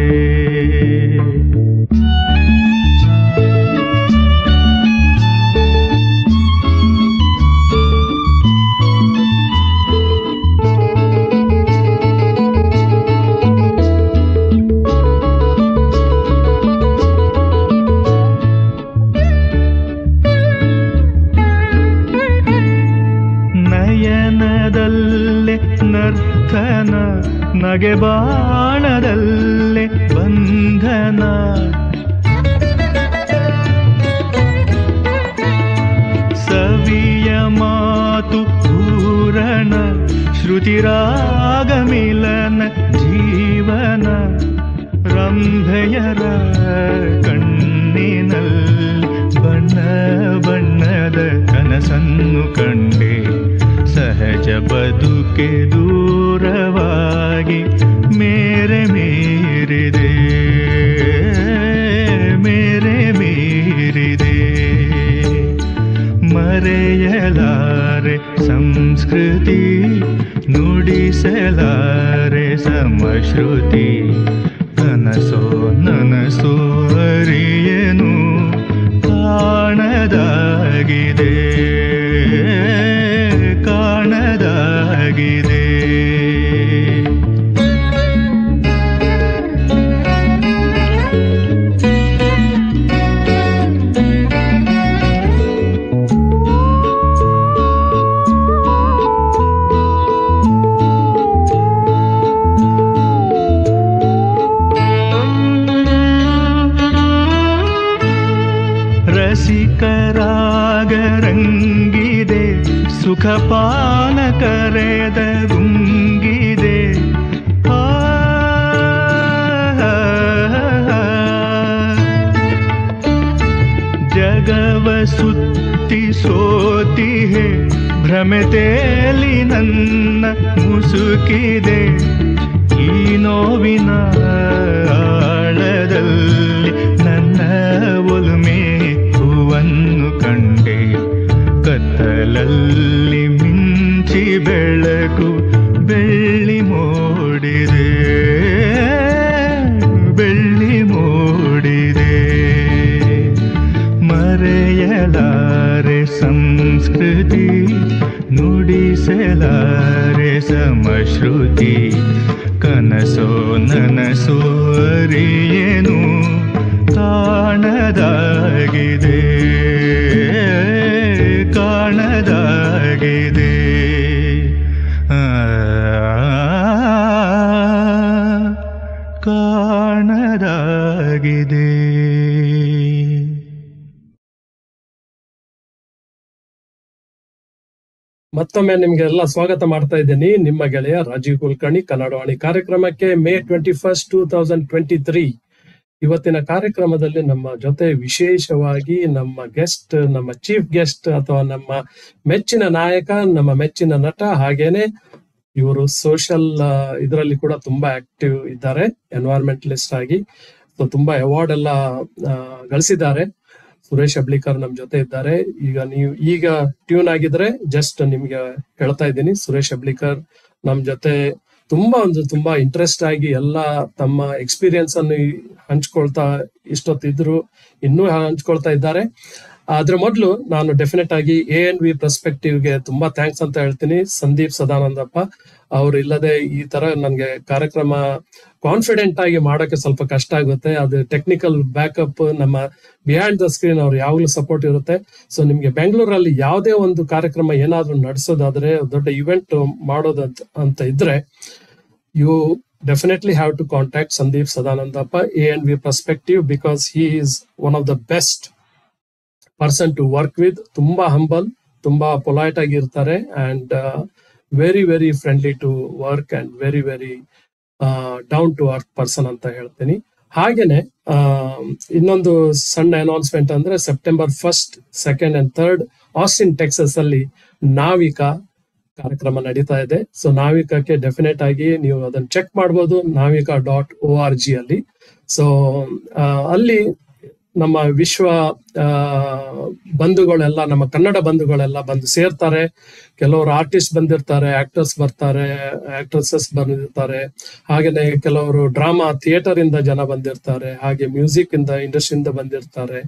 ನರ್ತನ ನಗೆ ಬಾಣದಲ್ಲೇ ಬಂಧನ ಸವಿಯ ಮಾತು ಪೂರಣ ಶ್ರುತಿರಾಗ ಮಿಲನ ಜೀವನ ರಂಭೆಯರ ಕಣ್ಣಿನಲ್ಲಿ ಬಣ್ಣ ಬಣ್ಣದ ಕನಸನ್ನು ಕಂಡೆ ಸಹಜ ಬದುಕೆ ದೂರವಾಗಿ ಮೇರೆ ಮೀರಿದೆ ಮೇರೆ ಮೀರಿದೆ. ಮರೆಯಲಾರೆ ಸಂಸ್ಕೃತಿ ನುಡಿಸಲಾರೆ ಸಮಶ್ರುತಿ ಕನಸೋ ನನಸೋ ಅರಿಯೇನು ಕಾಣದಾಗಿದೆ ಕಾಣದಾಗಿದೆ. ರಸಿಕರಾಗರಂಗಿದೆ ಸುಖಪಾನ ಕರೆದ ಗುಂಗಿದೆ ಜಗವ ಸುತ್ತಿ ಸೋತಿಹೆ ಭ್ರಮೆತೇಲಿ ನನ್ನ ಮುಸುಕಿದೆ ಈ ನೋವಿನ ಆಳದಲ್ಲಿ ನನ್ನ ಒಲುಮೆ ಹೂವನ್ನು ಕಂಡೆ ಕತ್ತಲಲ್ಲಿ ಮಿಂಚಿ ಬೆಳಕು ಬೆಳ್ಳಿ ಮೂಡಿದೆ ಬೆಳ್ಳಿ ಮೂಡಿದೆ. ಮರೆಯಲಾರೆ ಸಂಸ್ಕೃತಿ ನುಡಿಸಲಾರೆ ಸಮಶ್ರುತಿ ಕನಸೋ ನನಸೋ ಅರಿಯೇನು ಕಾಣದಾಗಿದೆ ಕಾಣದಾಗಿದೆ ಕಾಣದಾಗಿದೆ. ಮತ್ತೊಮ್ಮೆ ನಿಮ್ಗೆಲ್ಲ ಸ್ವಾಗತ ಮಾಡ್ತಾ ಇದ್ದೀನಿ. ನಿಮ್ಮ ಗೆಳೆಯ ರಾಜೀವ್ ಕುಲಕರ್ಣಿ ಕನ್ನಡವಾಣಿ ಕಾರ್ಯಕ್ರಮಕ್ಕೆ ಮೇ 21, 2023. ಇವತ್ತಿನ ಕಾರ್ಯಕ್ರಮದಲ್ಲಿ ನಮ್ಮ ಜೊತೆ ವಿಶೇಷವಾಗಿ ನಮ್ಮ ಗೆಸ್ಟ್, ನಮ್ಮ ಚೀಫ್ ಗೆಸ್ಟ್ ಅಥವಾ ನಮ್ಮ ಮೆಚ್ಚಿನ ನಾಯಕ, ನಮ್ಮ ಮೆಚ್ಚಿನ ನಟ, ಹಾಗೇನೆ ಇವರು ಸೋಷಿಯಲ್ ಇದರಲ್ಲಿ ಕೂಡ ತುಂಬಾ ಆಕ್ಟಿವ್ ಇದ್ದಾರೆ, ಎನ್ವೈರನ್ಮೆಂಟಲಿಸ್ಟ್ ಆಗಿ. ಸೊ ತುಂಬಾ ಅವಾರ್ಡ್ ಎಲ್ಲ ಗಳಿಸಿದ್ದಾರೆ. ಸುರೇಶ್ ಹೆಬ್ಳಿಕರ್ ನಮ್ ಜೊತೆ ಇದ್ದಾರೆ. ಈಗ ಟ್ಯೂನ್ ಆಗಿದ್ರೆ ಜಸ್ಟ್ ನಿಮ್ಗೆ ಹೇಳ್ತಾ ಇದ್ದೀನಿ, ಸುರೇಶ್ ಹೆಬ್ಳಿಕರ್ ನಮ್ ಜೊತೆ ತುಂಬಾ ಇಂಟ್ರೆಸ್ಟ್ ಆಗಿ ಎಲ್ಲ ತಮ್ಮ ಎಕ್ಸ್ಪೀರಿಯನ್ಸ್ ಅನ್ನು ಹಂಚ್ಕೊಳ್ತಾ ಇಷ್ಟೊತ್ತಿದ್ರು, ಇನ್ನೂ ಹಂಚ್ಕೊಳ್ತಾ ಇದ್ದಾರೆ. ಅದ್ರ ಮೊದಲು ನಾನು ಡೆಫಿನೆಟ್ ಆಗಿ ANV ಪರ್ಸ್ಪೆಕ್ಟಿವ್ಗೆ ತುಂಬಾ ಥ್ಯಾಂಕ್ಸ್ ಅಂತ ಹೇಳ್ತೀನಿ. ಸಂದೀಪ್ ಸದಾನಂದಪ್ಪ ಅವ್ರು ಇಲ್ಲದೆ ಈ ತರ ನನ್ಗೆ ಕಾರ್ಯಕ್ರಮ ಕಾನ್ಫಿಡೆಂಟ್ ಆಗಿ ಮಾಡಕ್ಕೆ ಸ್ವಲ್ಪ ಕಷ್ಟ ಆಗುತ್ತೆ. ಅದು ಟೆಕ್ನಿಕಲ್ ಬ್ಯಾಕಪ್, ನಮ್ಮ ಬಿಹೈಂಡ್ ದ ಸ್ಕ್ರೀನ್ ಅವ್ರು ಯಾವಾಗ್ಲೂ ಸಪೋರ್ಟ್ ಇರುತ್ತೆ. ಸೊ ನಿಮ್ಗೆ ಬೆಂಗಳೂರಲ್ಲಿ ಯಾವುದೇ ಒಂದು ಕಾರ್ಯಕ್ರಮ ಏನಾದ್ರೂ ನಡೆಸೋದಾದ್ರೆ, ದೊಡ್ಡ ಇವೆಂಟ್ ಮಾಡೋದಂತ ಅಂತ ಇದ್ರೆ, you definitely have to contact Sandeep Sadanandappa, ANV perspective, because he is one of the best person to work with. ತುಂಬಾ ಹಂಬಲ್, ತುಂಬಾ ಪೊಲೈಟ್ ಆಗಿ ಇರ್ತಾರೆ, and very very friendly to work and very very down to earth person ಅಂತ ಹೇಳ್ತೀನಿ. ಹಾಗೇನೆ ಇನ್ನೊಂದು ಸಣ್ಣ announcement ಅಂದ್ರೆ, September 1st, 2nd and 3rd Austin Texas ಅಲ್ಲಿ ನಾವಿಕಾ ಕಾರ್ಯಕ್ರಮ ನಡೀತಾ ಇದೆ. ಸೊ ನಾವಿಕಕ್ಕೆ ಡೆಫಿನೆಟ್ ಆಗಿ ನೀವು ಅದನ್ನ ಚೆಕ್ ಮಾಡ್ಬೋದು, navika.org ಅಲ್ಲಿ. ಸೊ ಅಲ್ಲಿ ನಮ್ಮ ವಿಶ್ವ ಬಂಧುಗಳೆಲ್ಲ, ನಮ್ಮ ಕನ್ನಡ ಬಂಧುಗಳೆಲ್ಲ ಬಂದು ಸೇರ್ತಾರೆ. ಕೆಲವರು ಆರ್ಟಿಸ್ಟ್ ಬಂದಿರ್ತಾರೆ, ಆಕ್ಟರ್ಸ್ ಬರ್ತಾರೆ, ಆಕ್ಟ್ರೆಸಸ್ ಬಂದಿರ್ತಾರೆ, ಹಾಗೇನೆ ಕೆಲವರು ಡ್ರಾಮಾ ಥಿಯೇಟರ್ ಇಂದ ಜನ ಬಂದಿರ್ತಾರೆ, ಹಾಗೆ ಮ್ಯೂಸಿಕ್ ಇಂಡಸ್ಟ್ರಿಯಿಂದ ಬಂದಿರ್ತಾರೆ.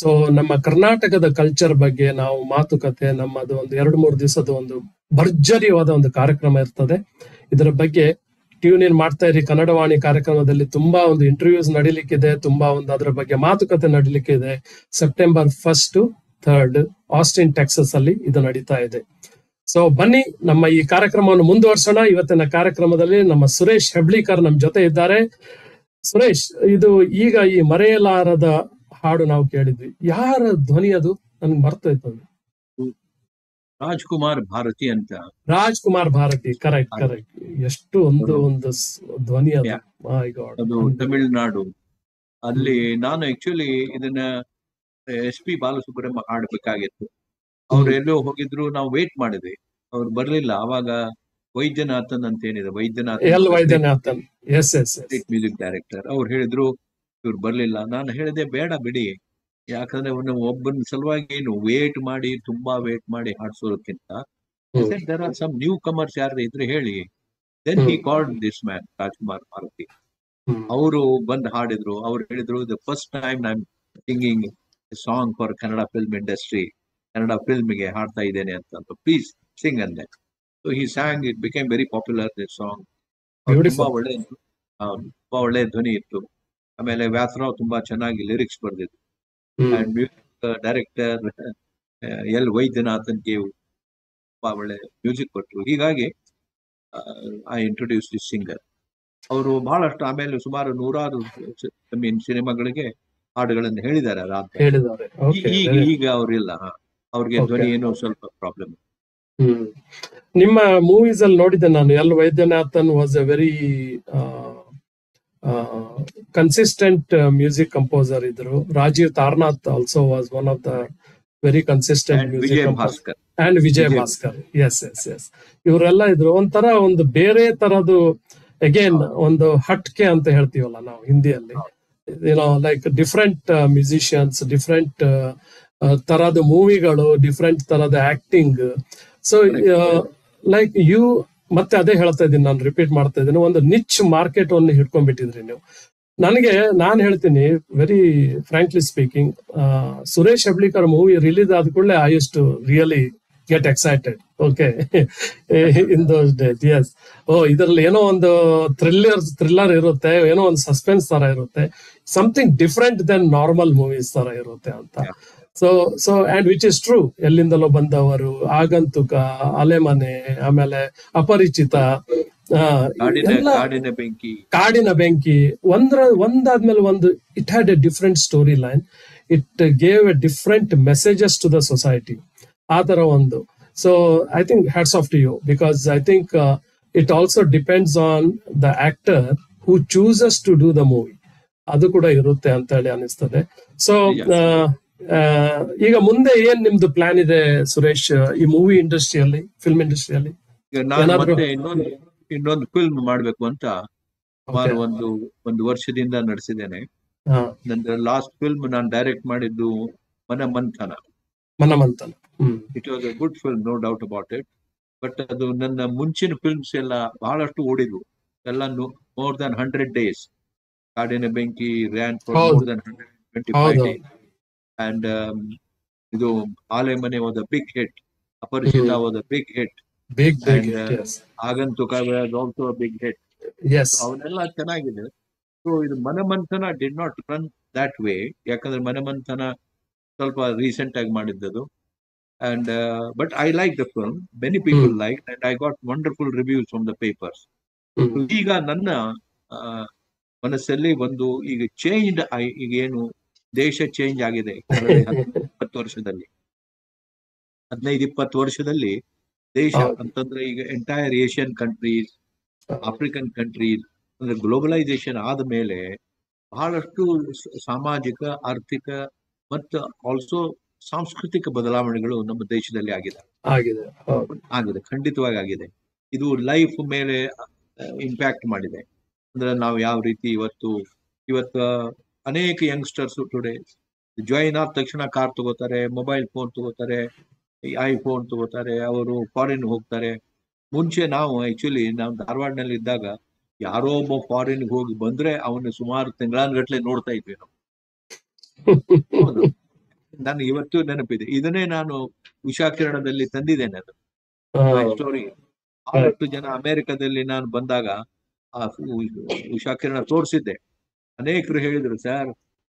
ಸೊ ನಮ್ಮ ಕರ್ನಾಟಕದ ಕಲ್ಚರ್ ಬಗ್ಗೆ ನಾವು ಮಾತುಕತೆ, ನಮ್ಮದು ಒಂದು 2-3 ದಿವಸದ ಒಂದು ಭರ್ಜರಿಯಾದ ಒಂದು ಕಾರ್ಯಕ್ರಮ ಇರ್ತದೆ. ಇದರ ಬಗ್ಗೆ ಟ್ಯೂನ್ ಇನ್ ಮಾಡ್ತಾ ಇರಿ. ಕನ್ನಡವಾಣಿ ಕಾರ್ಯಕ್ರಮದಲ್ಲಿ ತುಂಬಾ ಒಂದು ಇಂಟರ್ವ್ಯೂಸ್ ನಡೀಲಿಕ್ಕಿದೆ, ತುಂಬಾ ಒಂದು ಅದರ ಬಗ್ಗೆ ಮಾತುಕತೆ ನಡೀಲಿಕ್ಕಿದೆ. September 1st to 3rd Austin Texas ಅಲ್ಲಿ ಇದು ನಡೀತಾ ಇದೆ. ಸೊ ಬನ್ನಿ ನಮ್ಮ ಈ ಕಾರ್ಯಕ್ರಮವನ್ನು ಮುಂದುವರ್ಸೋಣ. ಇವತ್ತಿನ ಕಾರ್ಯಕ್ರಮದಲ್ಲಿ ನಮ್ಮ ಸುರೇಶ್ ಹೆಬ್ಳಿಕರ್ ನಮ್ ಜೊತೆ ಇದ್ದಾರೆ. ಸುರೇಶ್, ಇದು ಈಗ ಈ ಮರೆಯಲಾರದ ಹಾಡು ನಾವು ಕೇಳಿದ್ವಿ, ಯಾರ ಧ್ವನಿ ಅದು? ನನ್ಗೆ ಮರ್ತೋಯ್ತು. ರಾಜ್ಕುಮಾರ್ ಭಾರತಿ ಅಂತ. ರಾಜ್ಕುಮಾರ್ ಭಾರತಿ, ಕರೆಕ್ಟ್. ಎಷ್ಟು ಒಂದು ಧ್ವನಿ ಅದು. ಅದು ತಮಿಳುನಾಡು. ಅಲ್ಲಿ ನಾನು ಆಕ್ಚುಲಿ ಇದನ್ನ SP ಬಾಲಸುಬ್ರಹ್ಮಣ್ಯ ಹಾಡ್ಬೇಕಾಗಿತ್ತು. ಅವ್ರು ಎಲ್ಲೋ ಹೋಗಿದ್ರು, ನಾವು ವೇಟ್ ಮಾಡಿದ್ವಿ, ಅವ್ರು ಬರ್ಲಿಲ್ಲ. ಅವಾಗ ವೈದ್ಯನಾಥನ್ ಅಂತ ಏನಿದೆ, ವೈದ್ಯನಾಥನ್ ಮ್ಯೂಸಿಕ್ ಡೈರೆಕ್ಟರ್, ಅವ್ರು ಹೇಳಿದ್ರು ಇವ್ರು ಬರ್ಲಿಲ್ಲ. ನಾನು ಹೇಳಿದೆ ಬೇಡ ಬಿಡಿ, ಯಾಕಂದ್ರೆ ಒಬ್ಬನ ಸಲುವಾಗಿ ಏನು ವೇಟ್ ಮಾಡಿ, ತುಂಬಾ ವೇಟ್ ಮಾಡಿ ಹಾಡ್ಸೋದಕ್ಕಿಂತ there are some newcomers ಯಾರು ಇದ್ರೆ ಹೇಳಿ. Then he called this man Rajkumar Bharati. ಅವರು ಬಂದು ಹಾಡಿದ್ರು. ಅವ್ರು ಹೇಳಿದ್ರು, the first time I am singing song for Kannada film industry, Kannada film ಗೆ ಹಾಡ್ತಾ ಇದ್ದೇನೆ ಅಂತ. ಪ್ಲೀಸ್ ಸಿಂಗ್ ಅಂದೆ. So he sang, it became very popular this song. ತುಂಬಾ ಒಳ್ಳೆ ಧ್ವನಿ ಇತ್ತು. ಆಮೇಲೆ ವ್ಯಾಸರಾವ್ ತುಂಬಾ ಚೆನ್ನಾಗಿ ಲಿರಿಕ್ಸ್ ಬರ್ದಿದ್ರು. And music director L. ವೈದ್ಯನಾಥನ್ಗೆ ತುಂಬಾ ಒಳ್ಳೆ ಮ್ಯೂಸಿಕ್ ಕೊಟ್ಟರು. ಹೀಗಾಗಿ ಐ ಇಂಟ್ರೊಡ್ಯೂಸ್ ದಿಸ್ ಸಿಂಗರ್. ಅವರು ಬಹಳಷ್ಟು ಆಮೇಲೆ ಸುಮಾರು 100 ಸಿನಿಮಾಗಳಿಗೆ ಹಾಡುಗಳನ್ನು ಹೇಳಿದ್ದಾರೆ. ಈಗ ಅವ್ರಿಲ್ಲ, ಅವ್ರಿಗೆ ಧ್ವನಿ ಏನೋ ಸ್ವಲ್ಪ ಪ್ರಾಬ್ಲಮ್. ನಿಮ್ಮ ಮೂವೀಸ್ ಅಲ್ಲಿ ನೋಡಿದ್ದೆ ನಾನು, L. Vaidyanathan was a very consistent music composer ಇದ್ರು. Rajeev Taranath also was one of the very consistent music composer. And Vijay Bhaskar, yes. ಇವರೆಲ್ಲ ಇದ್ರು. ಒಂಥರ ಒಂದು ಬೇರೆ ತರದ್ದು, ಅಗೇನ್ ಒಂದು ಹಟ್ಕೆ ಅಂತ ಹೇಳ್ತೀವಲ್ಲ ನಾವು ಹಿಂದಿಯಲ್ಲಿ, ಲೈಕ್ ಡಿಫ್ರೆಂಟ್ ಮ್ಯೂಸಿಷಿಯನ್ಸ್, ಡಿಫ್ರೆಂಟ್ ತರದ ಮೂವಿಗಳು, ಡಿಫ್ರೆಂಟ್ ತರದ ಆಕ್ಟಿಂಗ್. ಸೊ ಲೈಕ್ ಯು, ಮತ್ತೆ ಅದೇ ಹೇಳ್ತಾ ಇದ್ದೀನಿ, ನಾನು ರಿಪೀಟ್ ಮಾಡ್ತಾ ಇದ್ದೀನಿ, ಒಂದು ನಿಚ್ ಮಾರ್ಕೆಟ್ ಅನ್ನು ಹಿಡ್ಕೊಂಡ್ಬಿಟ್ಟಿದ್ರಿ ನೀವು. ನಾನು ಹೇಳ್ತೀನಿ, very frankly speaking, Suresh Heblikar movie release ಆದ ಕೂಡಲೇ I used to really get excited. Okay, in those days. Yes, ಇದರಲ್ಲಿ ಏನೋ ಒಂದು ಥ್ರಿಲ್ಲರ್ ಇರುತ್ತೆ, ಏನೋ ಒಂದು ಸಸ್ಪೆನ್ಸ್ ತರ ಇರುತ್ತೆ, something different than normal movies ತರ ಇರುತ್ತೆ ಅಂತ. So and which is true. ಎಲ್ಲಿಂದಲೋ ಬಂದವರು, ಆಗಂತುಕ, ಅಲೆಮನೆ, ಆಮೇಲೆ ಅಪರಿಚಿತ, ಕಾಡಿನ ಬೆಂಕಿ, ಒಂದಾದ್ಮೇಲೆ ಒಂದು. It had a different story line. It gave a different messages to the society. ಆ ತರ ಒಂದು. So I think hats off to you, because I think it also depends on the actor who chooses to do the movie. ಅದು ಕೂಡ ಇರುತ್ತೆ ಅಂತ ಹೇಳಿ ಅನಿಸ್ತದೆ. So ಈಗ ಮುಂದೆ ಏನ್ ನಿಮ್ದು ಪ್ಲಾನ್ ಇದೆ ಸುರೇಶ್, ಈ ಮೂವಿ ಇಂಡಸ್ಟ್ರಿಯಲ್ಲಿ, ಫಿಲ್ಮ್ ಇಂಡಸ್ಟ್ರಿಯಲ್ಲಿ? ಇನ್ನೊಂದು ಫಿಲ್ಮ್ ಮಾಡ್ಬೇಕು ಅಂತ ಸುಮಾರು ಒಂದು ವರ್ಷದಿಂದ ನಡೆಸಿದ್ದೇನೆ. ಹಾ, ನನ್ನ ಲಾಸ್ಟ್ ಫಿಲ್ಮ್ ನಾನು ಡೈರೆಕ್ಟ್ ಮಾಡಿದ್ದು Manamanthana. Manamanthana. Hmm. It was a good film, no doubt about it. But ಅದು ನನ್ನ ಮುಂಚಿನ ಫಿಲ್ಮ್ಸ್ ಎಲ್ಲ ಬಹಳಷ್ಟು ಓಡಿದ್ವು, ಎಲ್ಲ ಮೋರ್ ದನ್ 100 days. ಕಾಡಿನ ಬೆಂಕಿ ರ್ಯಾನ್ ಫಾರ್ ಹೌದು ಮೋರ್ ದನ್ 125 ಹೌದು. days. ಅಂಡ್ ಇದು Alemane was a big hit, Aparichita hmm. Was a big hit, big big and yes Aagantuka was also a big hit. Yes. ಅವನ್ನೆಲ್ಲ ಚೆನ್ನಾಗಿದೆ. ಸೊ ಇದು Manamanthana did not run that way, ಯಾಕಂದ್ರೆ ಮನಮಂಥನ ಸ್ವಲ್ಪ recent ಆಗಿ ಮಾಡಿದ್ದದು. And but I like the film. Many people hmm. liked, and I got wonderful reviews from the papers. Hmm. So, ಈಗ ನನ್ನ ಮನಸ್ಸಲ್ಲಿ ಒಂದು ಈಗ ಚೇಂಜ್, ಈಗ ಏನು ದೇಶ ಚೇಂಜ್ ಆಗಿದೆ ಕಳೆದ 15 ವರ್ಷದಲ್ಲಿ, 15-20 ವರ್ಷದಲ್ಲಿ ದೇಶ ಹೌದು. ಅಂತಂದ್ರೆ ಈಗ entire Asian countries, African countries, ಅಂದ್ರೆ ಗ್ಲೋಬಲೈಸೇಷನ್ ಆದ ಮೇಲೆ ಬಹಳಷ್ಟು ಸಾಮಾಜಿಕ, ಆರ್ಥಿಕ ಮತ್ತು ಆಲ್ಸೋ ಸಾಂಸ್ಕೃತಿಕ ಬದಲಾವಣೆಗಳು ನಮ್ಮ ದೇಶದಲ್ಲಿ ಆಗಿದೆ. ಆಗಿದೆ. ಖಂಡಿತವಾಗಿ ಆಗಿದೆ. ಇದು ಲೈಫ್ ಮೇಲೆ ಇಂಪ್ಯಾಕ್ಟ್ ಮಾಡಿದೆ. ಅಂದ್ರೆ ನಾವು ಯಾವ ರೀತಿ ಇವತ್ತು ಅನೇಕ ಯಂಗ್ಸ್ಟರ್ಸ್ ಟುಡೇ ಜಾಯಿನ್ ಆದ ತಕ್ಷಣ ಕಾರ್ ತಗೋತಾರೆ, ಮೊಬೈಲ್ ಫೋನ್ ತಗೋತಾರೆ, ಐಫೋನ್ ತಗೋತಾರೆ, ಅವರು ಫಾರಿನ್ ಹೋಗ್ತಾರೆ. ಮುಂಚೆ ನಾವು ಧಾರವಾಡನಲ್ಲಿ ಇದ್ದಾಗ ಯಾರೋ ಒಬ್ಬ ಫಾರಿನ್ ಹೋಗಿ ಬಂದ್ರೆ ಅವನು ಸುಮಾರು ತಿಂಗಳಾನ್ಗಟ್ಲೆ ನೋಡ್ತಾ ಇದ್ವಿ ನಾವು. ಹೌದು, ನಾನು ಇವತ್ತು ನೆನಪಿದೆ. ಇದನ್ನೇ ನಾನು ಉಷಾಕಿರಣದಲ್ಲಿ ತಂದಿದ್ದೇನೆ. ಅದು ಸ್ಟೋರಿ. ಬಹಳಷ್ಟು ಜನ ಅಮೆರಿಕದಲ್ಲಿ ನಾನು ಬಂದಾಗ ಆ ಉಷಾಕಿರಣ ತೋರಿಸಿದ್ದೆ. ಅನೇಕರು ಹೇಳಿದ್ರು, ಸರ್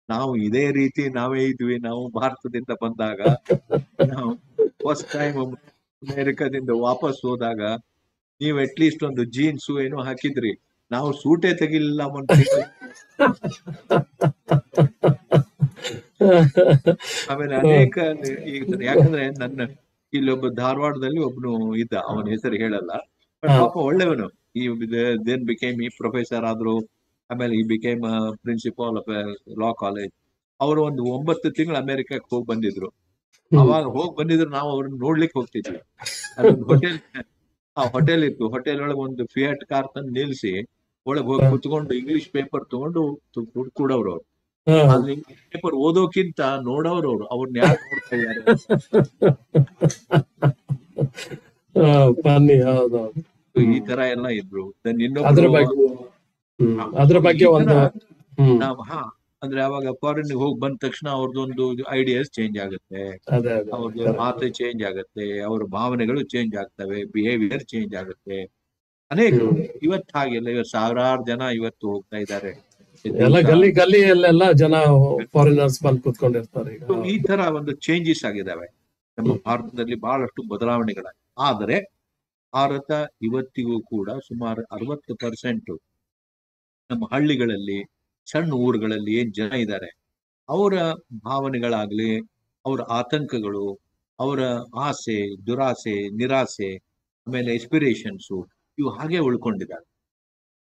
ನಾವು ಇದೇ ರೀತಿ ನಾವೇ ಇದ್ವಿ, ನಾವು ಭಾರತದಿಂದ ಬಂದಾಗ, ನಾವು ಫಸ್ಟ್ ಟೈಮ್ ಅಮೆರಿಕದಿಂದ ವಾಪಸ್ ಹೋದಾಗ ನೀವು ಅಟ್ಲೀಸ್ಟ್ ಒಂದು ಜೀನ್ಸ್ ಏನೋ ಹಾಕಿದ್ರಿ, ನಾವು ಸೂಟೇ ತೆಗಿಲಿಲ್ಲ ಒಂದು ತಿಂಗಳು. ಆಮೇಲೆ ಅನೇಕ ಯಾಕಂದ್ರೆ ನನ್ನ ಇಲ್ಲೊಬ್ಬ ಧಾರವಾಡದಲ್ಲಿ ಒಬ್ನು ಇದ್ದ, ಅವನ ಹೆಸರು ಹೇಳಲ್ಲ, ಬಟ್ ಪಾಪ ಒಳ್ಳೆಯವನು. ಈ ದೆನ್ ಬಿಕೇಮ್ ಈ ಪ್ರೊಫೆಸರ್ ಆದ್ರು, ಆಮೇಲೆ ಈ became principal of law college. ಅವರು ಒಂದು 9 ತಿಂಗಳು ಅಮೆರಿಕಕ್ಕೆ ಹೋಗಿ ಬಂದಿದ್ರು. ಅವಾಗ ಹೋಗಿ ಬಂದಿದ್ರು, ನಾವು ಅವ್ರನ್ನ ನೋಡ್ಲಿಕ್ಕೆ ಹೋಗ್ತಿದ್ವಿ. ಅದೊಂದು ಹೋಟೆಲ್ ಇತ್ತು, ಹೋಟೆಲ್ ಒಳಗೆ ಒಂದು ಫಿಯಾಟ್ ಕಾರ್ ತಂದು ನಿಲ್ಸಿ ಒಳಗೆ ಹೋಗಿ ಕುತ್ಕೊಂಡು ಇಂಗ್ಲಿಷ್ ಪೇಪರ್ ತಗೊಂಡು ಕೂಡವ್ರು. ಅವ್ರು ಅಲ್ಲಿ ಪೇಪರ್ ಓದೋಕ್ಕಿಂತ ನೋಡೋರು ಅವ್ರನ್ನ ಯಾರು ನೋಡ್ತಾ ಇದ್ದಾರೆ. ಈ ತರ ಎಲ್ಲ ಇದ್ರು. ಅದ್ರ ಬಗ್ಗೆ ಅಂದ್ರೆ ಅವಾಗ ಫಾರಿನ್ ಹೋಗಿ ಬಂದ ತಕ್ಷಣ ಅವ್ರದ್ದೊಂದು ಐಡಿಯಾಸ್ ಚೇಂಜ್ ಆಗುತ್ತೆ, ಅವ್ರದ್ದು ಮಾತು ಚೇಂಜ್ ಆಗುತ್ತೆ, ಅವ್ರ ಭಾವನೆಗಳು ಚೇಂಜ್ ಆಗ್ತವೆ, ಬಿಹೇವಿಯರ್ ಚೇಂಜ್ ಆಗುತ್ತೆ. ಅನೇಕರು ಇವತ್ತು ಹಾಗೆಲ್ಲ, ಇವತ್ತು ಸಾವಿರಾರು ಜನ ಇವತ್ತು ಹೋಗ್ತಾ ಇದ್ದಾರೆ. ಗಲ್ಲಿಯಲ್ಲೆಲ್ಲ ಜನ ಫಾರಿನರ್ಸ್ ಬಂದು ಕೂತ್ಕೊಂಡಿರ್ತಾರೆ. ಈ ತರ ಒಂದು ಚೇಂಜಸ್ ಆಗಿದಾವೆ ನಮ್ಮ ಭಾರತದಲ್ಲಿ, ಬಹಳಷ್ಟು ಬದಲಾವಣೆಗಳಾಗಿ. ಆದರೆ ಭಾರತ ಇವತ್ತಿಗೂ ಕೂಡ ಸುಮಾರು 60% ನಮ್ಮ ಹಳ್ಳಿಗಳಲ್ಲಿ, ಸಣ್ಣ ಊರುಗಳಲ್ಲಿ ಏನ್ ಜನ ಇದ್ದಾರೆ, ಅವರ ಭಾವನೆಗಳಾಗ್ಲಿ, ಅವರ ಆತಂಕಗಳು, ಅವರ ಆಸೆ, ದುರಾಸೆ, ನಿರಾಸೆ, ಆಮೇಲೆ ಎಸ್ಪಿರೇಷನ್ಸು, ಇವು ಹಾಗೆ ಉಳ್ಕೊಂಡಿದ್ದಾರೆ.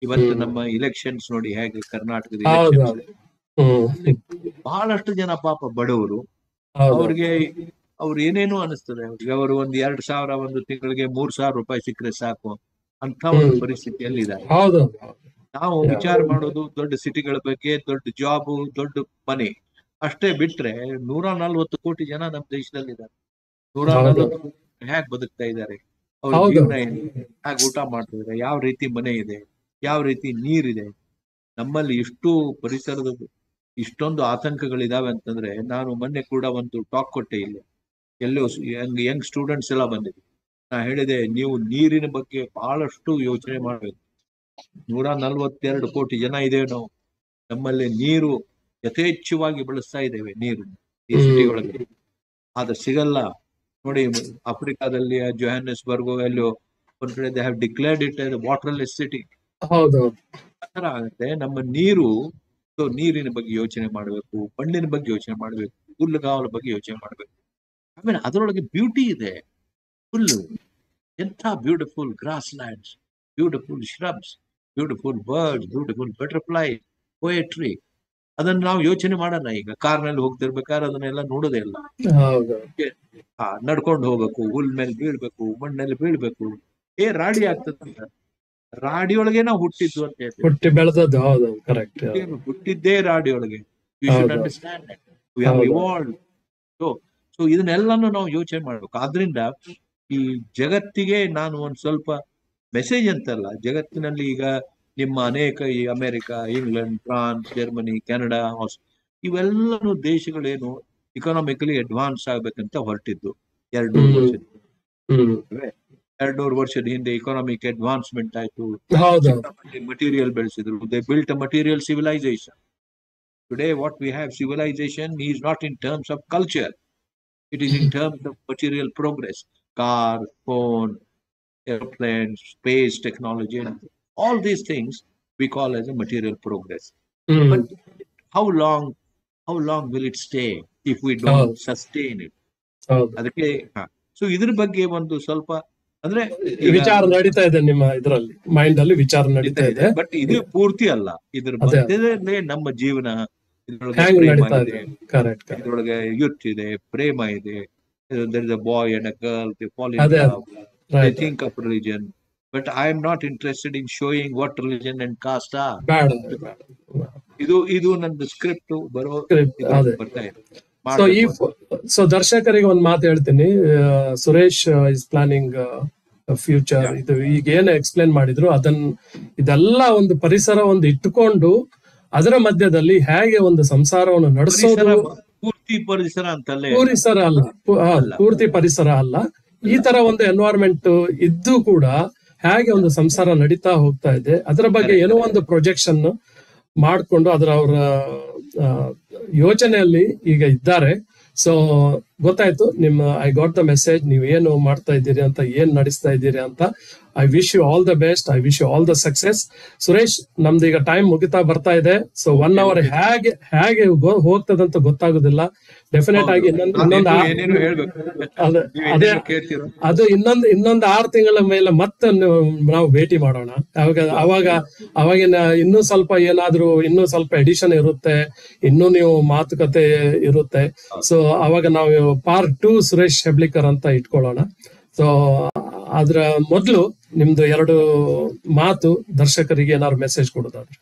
ಇವತ್ತು ನಮ್ಮ ಇಲೆಕ್ಷನ್ಸ್ ನೋಡಿ ಹೇಗೆ, ಕರ್ನಾಟಕದ ಇಲೆಕ್ಷನ್ಸ್ ಬಹಳಷ್ಟು ಜನ ಪಾಪ ಬಡವರು, ಅವ್ರು ಏನೇನೋ ಅನಿಸ್ತದೆ ಅವ್ರಿಗೆ. ಅವರು ಒಂದು 2,000 ಒಂದು ತಿಂಗಳಿಗೆ 3,000 ರೂಪಾಯಿ ಸಿಕ್ಕರೆ ಸಾಕು ಅಂತ ಒಂದು ಪರಿಸ್ಥಿತಿಯಲ್ಲಿ ಇದ್ದಾರೆ. ನಾವು ವಿಚಾರ ಮಾಡೋದು ದೊಡ್ಡ ಸಿಟಿಗಳ ಬಗ್ಗೆ, ದೊಡ್ಡ ಜಾಬ್, ದೊಡ್ಡ ಮನೆ ಅಷ್ಟೇ ಬಿಟ್ರೆ 140 ಕೋಟಿ ಜನ ನಮ್ಮ ದೇಶದಲ್ಲಿ ಇದ್ದಾರೆ. 140 ಕೋಟಿ ಹೇಗೆ ಬದುಕ್ತಾ ಇದ್ದಾರೆ, ಅವ್ರ ಜೀವನ ಏನು, ಹೇಗೆ ಊಟ ಮಾಡ್ತಿದ್ದಾರೆ, ಯಾವ ರೀತಿ ಮನೆ ಇದೆ, ಯಾವ ರೀತಿ ನೀರಿದೆ. ನಮ್ಮಲ್ಲಿ ಇಷ್ಟು ಪರಿಸರದ ಇಷ್ಟೊಂದು ಆತಂಕಗಳಿದಾವೆ ಅಂತಂದ್ರೆ, ನಾನು ಮೊನ್ನೆ ಕೂಡ ಒಂದು ಟಾಕ್ ಕೊಟ್ಟೆ, ಇಲ್ಲಿ ಎಲ್ಲೋ ಯಂಗ್ ಸ್ಟೂಡೆಂಟ್ಸ್ ಎಲ್ಲ ಬಂದಿದ್ರು. ನಾ ಹೇಳಿದೆ, ನೀವು ನೀರಿನ ಬಗ್ಗೆ ಬಹಳಷ್ಟು ಯೋಚನೆ ಮಾಡ್ಬೇಕು. 142 ಕೋಟಿ ಜನ ಇದ್ದೇವೆ ನಾವು. ನಮ್ಮಲ್ಲಿ ನೀರು ಯಥೇಚ್ಛವಾಗಿ ಬಳಸ್ತಾ ಇದ್ದೇವೆ, ನೀರು ಈ ಸಿಟಿ ಒಳಗೆ. ಆದ್ರೆ ಸಿಗಲ್ಲ ನೋಡಿ. ಆಫ್ರಿಕಾದಲ್ಲಿ ಜೋಹಾನ್ಸ್ಬರ್ಗ್ ಎಲ್ಲೋ ಒಂದ್ ಕಡೆ they have declared it as waterless city. ಆತರ ಆಗುತ್ತೆ. ನಮ್ಮ ನೀರಿನ ಬಗ್ಗೆ ಯೋಚನೆ ಮಾಡಬೇಕು, ಮಣ್ಣಿನ ಬಗ್ಗೆ ಯೋಚನೆ ಮಾಡಬೇಕು, ಹುಲ್ಲುಗಾವಲ ಬಗ್ಗೆ ಯೋಚನೆ ಮಾಡಬೇಕು. ಆಮೇಲೆ ಅದರೊಳಗೆ ಬ್ಯೂಟಿ ಇದೆ, ಹುಲ್ಲು, ಎಂಥ beautiful grasslands, beautiful shrubs, beautiful birds, beautiful butterfly, poetry. ಅದನ್ನ ನಾವು ಯೋಚನೆ ಮಾಡೋಣ. ಈಗ ಕಾರ್ನಲ್ಲಿ ಹೋಗ್ತಿರ್ಬೇಕಾದ್ರೆ ಅದನ್ನೆಲ್ಲ ನೋಡೋದೇ ಇಲ್ಲ. ನಡ್ಕೊಂಡು ಹೋಗ್ಬೇಕು, ಹುಲ್ ಮೇಲೆ ಬೀಳ್ಬೇಕು, ಮಣ್ಣಲ್ಲಿ ಬೀಳ್ಬೇಕು, ರಾಡಿ ಆಗ್ತದೆ. ರಾಡಿಯೊಳಗೆ ನಾವು ಹುಟ್ಟಿದ್ದು ಅಂತ ಹೇಳ್ತೀವಿ. ಹುಟ್ಟಿ ಬೆಳೆದದ್ದು, ಹೌದು, ಕರೆಕ್ಟ್. ಹುಟ್ಟಿದ್ದೇ ರಾಡಿಯೊಳಗೆ. ವಿ ಶುಡ್ ಹೌದು. ಅಂಡರ್ಸ್ಟ್ಯಾಂಡ್ ದಟ್ ವಿ ಹ್ಯಾವ್ ಹೌದು. ಇವಾಲ್ವ್ಡ್. ಸೊ ಇದನ್ನೆಲ್ಲಾನು ನಾವು ಯೋಚನೆ ಮಾಡ್ಬೇಕು. ಆದ್ರಿಂದ ಈ ಜಗತ್ತಿಗೆ ನಾನು ಒಂದ್ ಸ್ವಲ್ಪ ಮೆಸೇಜ್ ಅಂತಲ್ಲ, ಜಗತ್ತಿನಲ್ಲಿ ಈಗ ನಿಮ್ಮ ಅನೇಕ ಈ America, England, France, Germany, Canada, ಇವೆಲ್ಲನೂ ದೇಶಗಳೇನು ಇಕನಾಮಿಕಲಿ ಅಡ್ವಾನ್ಸ್ ಆಗ್ಬೇಕಂತ ಹೊರಟಿದ್ದು 200 ವರ್ಷದ ಹ್ಮ್. 200 ವರ್ಷದ ಹಿಂದೆ ಇಕನಾಮಿಕ್ ಅಡ್ವಾನ್ಸ್ಮೆಂಟ್ ಆಯ್ತು, ಹೌದು. ಮಟೀರಿಯಲ್ ಬೆಳೆಸಿದ್ರು. They built a material civilisation. Today, what we have civilization is not in terms of culture. It is in terms of material progress. Car, phone, airplane, space technology, and all these things we call as a material progress. Hmm. But how long will it stay if we don't sustain it? ಹೌದು. ಅದಕ್ಕೆ so ಇದ್ರ ಬಗ್ಗೆ ಒಂದು ಸ್ವಲ್ಪ ಅಂದ್ರೆ ವಿಚಾರ ನಡೀತಾ ಇದೆ ನಿಮ್ಮ ಇದರಲ್ಲಿ, ಮೈಂಡ್ ಅಲ್ಲಿ ವಿಚಾರ ನಡೀತಾ ಇದೆ. ಬಟ್ ಇದು ಪೂರ್ತಿ ಅಲ್ಲ, ಇದ್ರ ಮಧ್ಯದಲ್ಲೇ ನಮ್ಮ ಜೀವನ. ಹ್ಯಾಂಗ್ ನಡೀತಾ ಇದೆ. ಕರೆಕ್ಟ್. ಇದ್ರೊಳಗೆ ಯೂತ್ ಇದೆ, ಪ್ರೇಮ ಇದೆ. There is a boy and a girl, they fall in ಅದೇ, love, they right. think of religion. But I am not interested in showing what religion and caste are. ಬೇಡ. ಇದು ನಂದು ಸ್ಕ್ರಿಪ್ಟ್ ಬರೋ ಅದೇ. ಬರ್ತಾ ಇದೆ. ಸೊ ದರ್ಶಕರಿಗೆ ಒಂದು ಮಾತು ಹೇಳ್ತೀನಿ. Suresh is planning future. ಇದು ಈಗ ಏನು ಎಕ್ಸ್ಪ್ಲೇನ್ ಮಾಡಿದ್ರು ಇದೆಲ್ಲ ಒಂದು ಪರಿಸರ ಒಂದು ಇಟ್ಟುಕೊಂಡು ಅದರ ಮಧ್ಯದಲ್ಲಿ ಹೇಗೆ ಒಂದು ಸಂಸಾರವನ್ನು ನಡೆಸೋದು. ಪೂರ್ತಿ ಪರಿಸರ ಅಂತಲ್ಲೇ, ಪರಿಸರ ಅಲ್ಲ, ಪೂರ್ತಿ ಪರಿಸರ ಅಲ್ಲ, ಈ ತರ ಒಂದು ಎನ್ವೈರನ್ಮೆಂಟ್ ಇದ್ದು ಕೂಡ ಹೇಗೆ ಒಂದು ಸಂಸಾರ ನಡೀತಾ ಹೋಗ್ತಾ ಇದೆ ಅದರ ಬಗ್ಗೆ ಏನೋ ಒಂದು ಪ್ರೊಜೆಕ್ಷನ್ ಮಾಡ್ಕೊಂಡು ಅವರ ಯೋಚನೆಯಲ್ಲಿ ಈಗ ಇದ್ದಾರೆ. ಸೊ ಗೊತ್ತಾಯ್ತು ಐ ಗಾಟ್ ದ ಮೆಸೇಜ್, ನೀವು ಏನು ಮಾಡ್ತಾ ಇದ್ದೀರಿ ಅಂತ, ಏನ್ ನಡೆಸ್ತಾ ಇದ್ದೀರಿ ಅಂತ. I wish you all the best, I wish you all the success. Suresh, ನಮ್ದು ಈಗ ಟೈಮ್ ಮುಗಿತಾ ಬರ್ತಾ ಇದೆ. ಸೊ 1 hour ಹೇಗೆ ಹೋಗ್ತದಂತ ಗೊತ್ತಾಗುದಿಲ್ಲ. ಡೆಫಿನೆಟ್ ಆಗಿ ಇನ್ನೊಂದು ಅದು ಇನ್ನೊಂದು 6 ತಿಂಗಳ ಮೇಲೆ ಮತ್ತೆ ನಾವು ಭೇಟಿ ಮಾಡೋಣ. ಅವಾಗಿನ ಇನ್ನೂ ಸ್ವಲ್ಪ ಏನಾದ್ರೂ ಇನ್ನೂ ಸ್ವಲ್ಪ ಎಡಿಷನ್ ಇರುತ್ತೆ, ಇನ್ನೂ ನೀವು ಮಾತುಕತೆ ಇರುತ್ತೆ. ಸೊ ಅವಾಗ ನಾವು ಪಾರ್ಟ್ 2 ಸುರೇಶ್ ಹೆಬ್ಳಿಕರ್ ಅಂತ ಇಟ್ಕೊಳ್ಳೋಣ. ಸೊ ಅದ್ರ ಮೊದಲು ನಿಮ್ದು 2 ಮಾತು ದರ್ಶಕರಿಗೆ ಏನಾದ್ರು ಮೆಸೇಜ್ ಕೊಡೋದಾದ್ರೆ.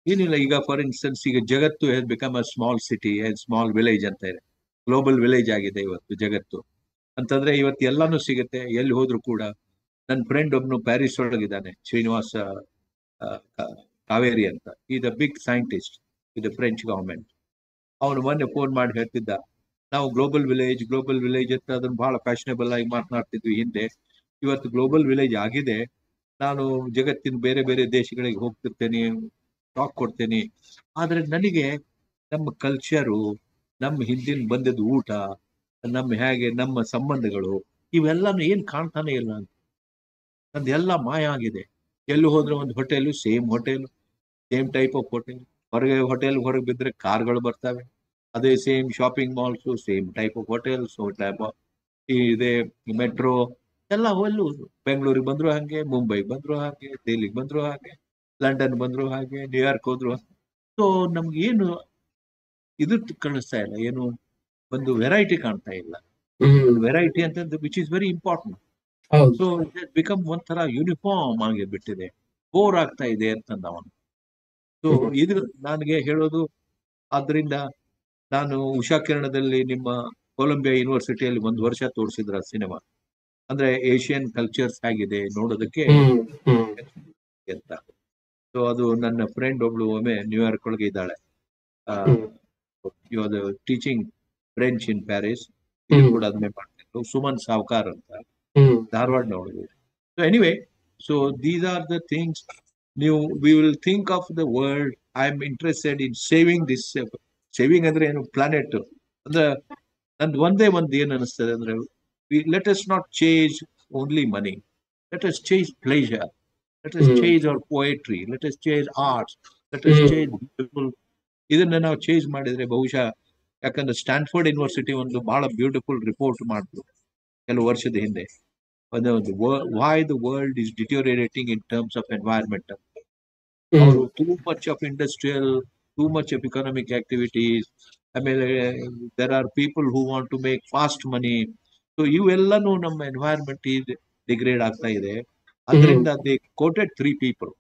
ಏನಿಲ್ಲ, ಈಗ ಫಾರ್ ಇನ್ಸ್ಟೆನ್ಸ್ ಈಗ ಜಗತ್ತು has become a small city, small village ಅಂತ ಇದೆ. ಗ್ಲೋಬಲ್ ವಿಲೇಜ್ ಆಗಿದೆ ಇವತ್ತು ಜಗತ್ತು. ಅಂತಂದ್ರೆ ಇವತ್ತು ಎಲ್ಲಾನು ಸಿಗುತ್ತೆ, ಎಲ್ಲಿ ಹೋದ್ರು ಕೂಡ. ನನ್ನ ಫ್ರೆಂಡ್ ಒಬ್ನು ಪ್ಯಾರಿಸ್ ಒಳಗಿದ್ದಾನೆ, ಶ್ರೀನಿವಾಸ ಕಾವೇರಿ ಅಂತ. Is a big scientist with the French government. ಅವನು ಮೊನ್ನೆ ಫೋನ್ ಮಾಡಿ ಹೇಳ್ತಿದ್ದ, ನಾವು ಗ್ಲೋಬಲ್ ವಿಲೇಜ್ ಅಂತ ಅದನ್ನು ಬಹಳ ಫ್ಯಾಷನೇಬಲ್ ಆಗಿ ಮಾತನಾಡ್ತಿದ್ವಿ ಹಿಂದೆ. ಇವತ್ತು ಗ್ಲೋಬಲ್ ವಿಲೇಜ್ ಆಗಿದೆ. ನಾನು ಜಗತ್ತಿನ ಬೇರೆ ಬೇರೆ ದೇಶಗಳಿಗೆ ಹೋಗ್ತಿರ್ತೇನೆ, ಟಾಕ್ ಕೊಡ್ತೇನೆ. ಆದ್ರೆ ನನಗೆ ನಮ್ಮ ಕಲ್ಚರು, ನಮ್ಮ ಹಿಂದಿನ ಬಂದದ ಊಟ, ನಮ್ಮ ಸಂಬಂಧಗಳು ಇವೆಲ್ಲಾನು ಏನ್ ಕಾಣ್ತಾನೆ ಇಲ್ಲ ಅಂತ. ನಂದೆಲ್ಲ ಮಾಯ ಆಗಿದೆ. ಎಲ್ಲಿ ಹೋದ್ರೆ ಒಂದು hotel, same type of hotel. ಹೊರಗೆ ಬಿದ್ದರೆ ಕಾರ್ಗಳು ಬರ್ತವೆ. ಅದೇ same shopping malls, same type of hotels, ಇದೆ ಮೆಟ್ರೋ ಎಲ್ಲ. ಎಲ್ಲೂ ಬೆಂಗಳೂರಿಗೆ ಬಂದ್ರು ಹಾಗೆ, ಮುಂಬೈಗೆ ಬಂದ್ರು ಹಾಗೆ, ದೆಹಲಿಗೆ ಬಂದ್ರು ಹಾಗೆ, ಲಂಡನ್ ಬಂದ್ರು ಹಾಗೆ, ನ್ಯೂಯಾರ್ಕ್ ಹೋದ್ರು. ಸೊ ನಮ್ಗೆ ಏನು ಇದು ಕಾಣಿಸ್ತಾ ಇಲ್ಲ, ಏನು ಒಂದು ವೆರೈಟಿ ಕಾಣ್ತಾ ಇಲ್ಲ. ವೆರೈಟಿ ಅಂತ which is very important. So it become ಒಂಥರ ಯೂನಿಫಾರ್ಮ್ ಆಗಿ ಬಿಟ್ಟಿದೆ, ಬೋರ್ ಆಗ್ತಾ ಇದೆ ಅಂತಂದ ಅವನು. ಸೊ ಇದು ನನಗೆ ಹೇಳೋದು. ಆದ್ರಿಂದ ನಾನು ಉಷಾ ಕಿರಣದಲ್ಲಿ ನಿಮ್ಮ ಕೊಲಂಬಿಯಾ ಯೂನಿವರ್ಸಿಟಿಯಲ್ಲಿ 1 ವರ್ಷ ತೋರಿಸಿದ್ರ ಸಿನಿಮಾ. ಅಂದ್ರೆ ಏಷ್ಯನ್ ಕಲ್ಚರ್ಸ್ ಆಗಿದೆ ನೋಡೋದಕ್ಕೆ ಅಂತ. ಸೊ ಅದು ನನ್ನ ಫ್ರೆಂಡ್ ಒಬ್ಳು ಒಮ್ಮೆ ನ್ಯೂಯಾರ್ಕ್ ಒಳಗೆ ಇದ್ದಾಳೆ, ಟೀಚಿಂಗ್ ಫ್ರೆಂಚ್ ಇನ್ ಪ್ಯಾರಿಸ್. ಇದು ಕೂಡ ಅದನ್ನೇ ಮಾಡ್ತಿದ್ರು, ಸುಮನ್ ಸಾವ್ಕಾರ್ ಅಂತ, ಧಾರವಾಡ ನೋಡಿದ್ರು. So anyway, so these are the things. we will think of the world. I am interested in saving this. Saving ಅಂದ್ರೆ ಏನು, ಪ್ಲಾನೆಟ್ ಅಂದ್ರೆ ನಂದು ಒಂದೇ ಒಂದು ಏನ್ ಅನಿಸ್ತದೆ ಅಂದ್ರೆ, let us not chase only money. Let us chase pleasure. Let us chase our poetry. Let us chase arts. Let us chase beautiful. ಇದನ್ನ ನಾವು ಚೇಂಜ್ ಮಾಡಿದ್ರೆ ಬಹುಶಃ, ಯಾಕಂದ್ರೆ ಸ್ಟ್ಯಾನ್ಫೋರ್ಡ್ ಯೂನಿವರ್ಸಿಟಿ ಒಂದು ಬಹಳ ಬ್ಯೂಟಿಫುಲ್ ರಿಪೋರ್ಟ್ ಮಾಡಿದ್ರು ಕೆಲವು ವರ್ಷದ ಹಿಂದೆ. why the world is deteriorating in terms of environment. Too much of industrial, too much of economic activities. There are people who want to make fast money. So ಇವೆಲ್ಲನೂ ನಮ್ಮ environment degrade ಆಗ್ತಾ ಇದೆ. ಅದರಿಂದ they quoted 3 people.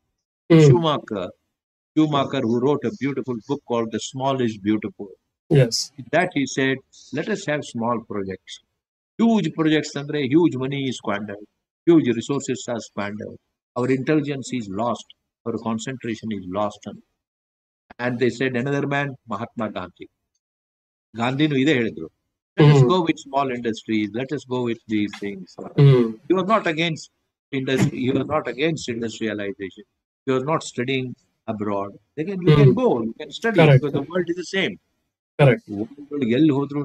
Schumacher, who wrote a beautiful book called The Small is Beautiful. Yes. In that he said, let us have small projects. Huge projects andre huge money is squandered, huge resources are squandered, our intelligence is lost, our concentration is lost. And they said another man, Mahatma Gandhi. Gandhinu ide helidru. Let us go with small industries, let us go with these things. He was not against industry, he was not against industrialization. He was not studying abroad. Again, you can go, you can study, Correct. because the world is the same. Correct. ಎಲ್ಲಿ ಹೋದ್ರು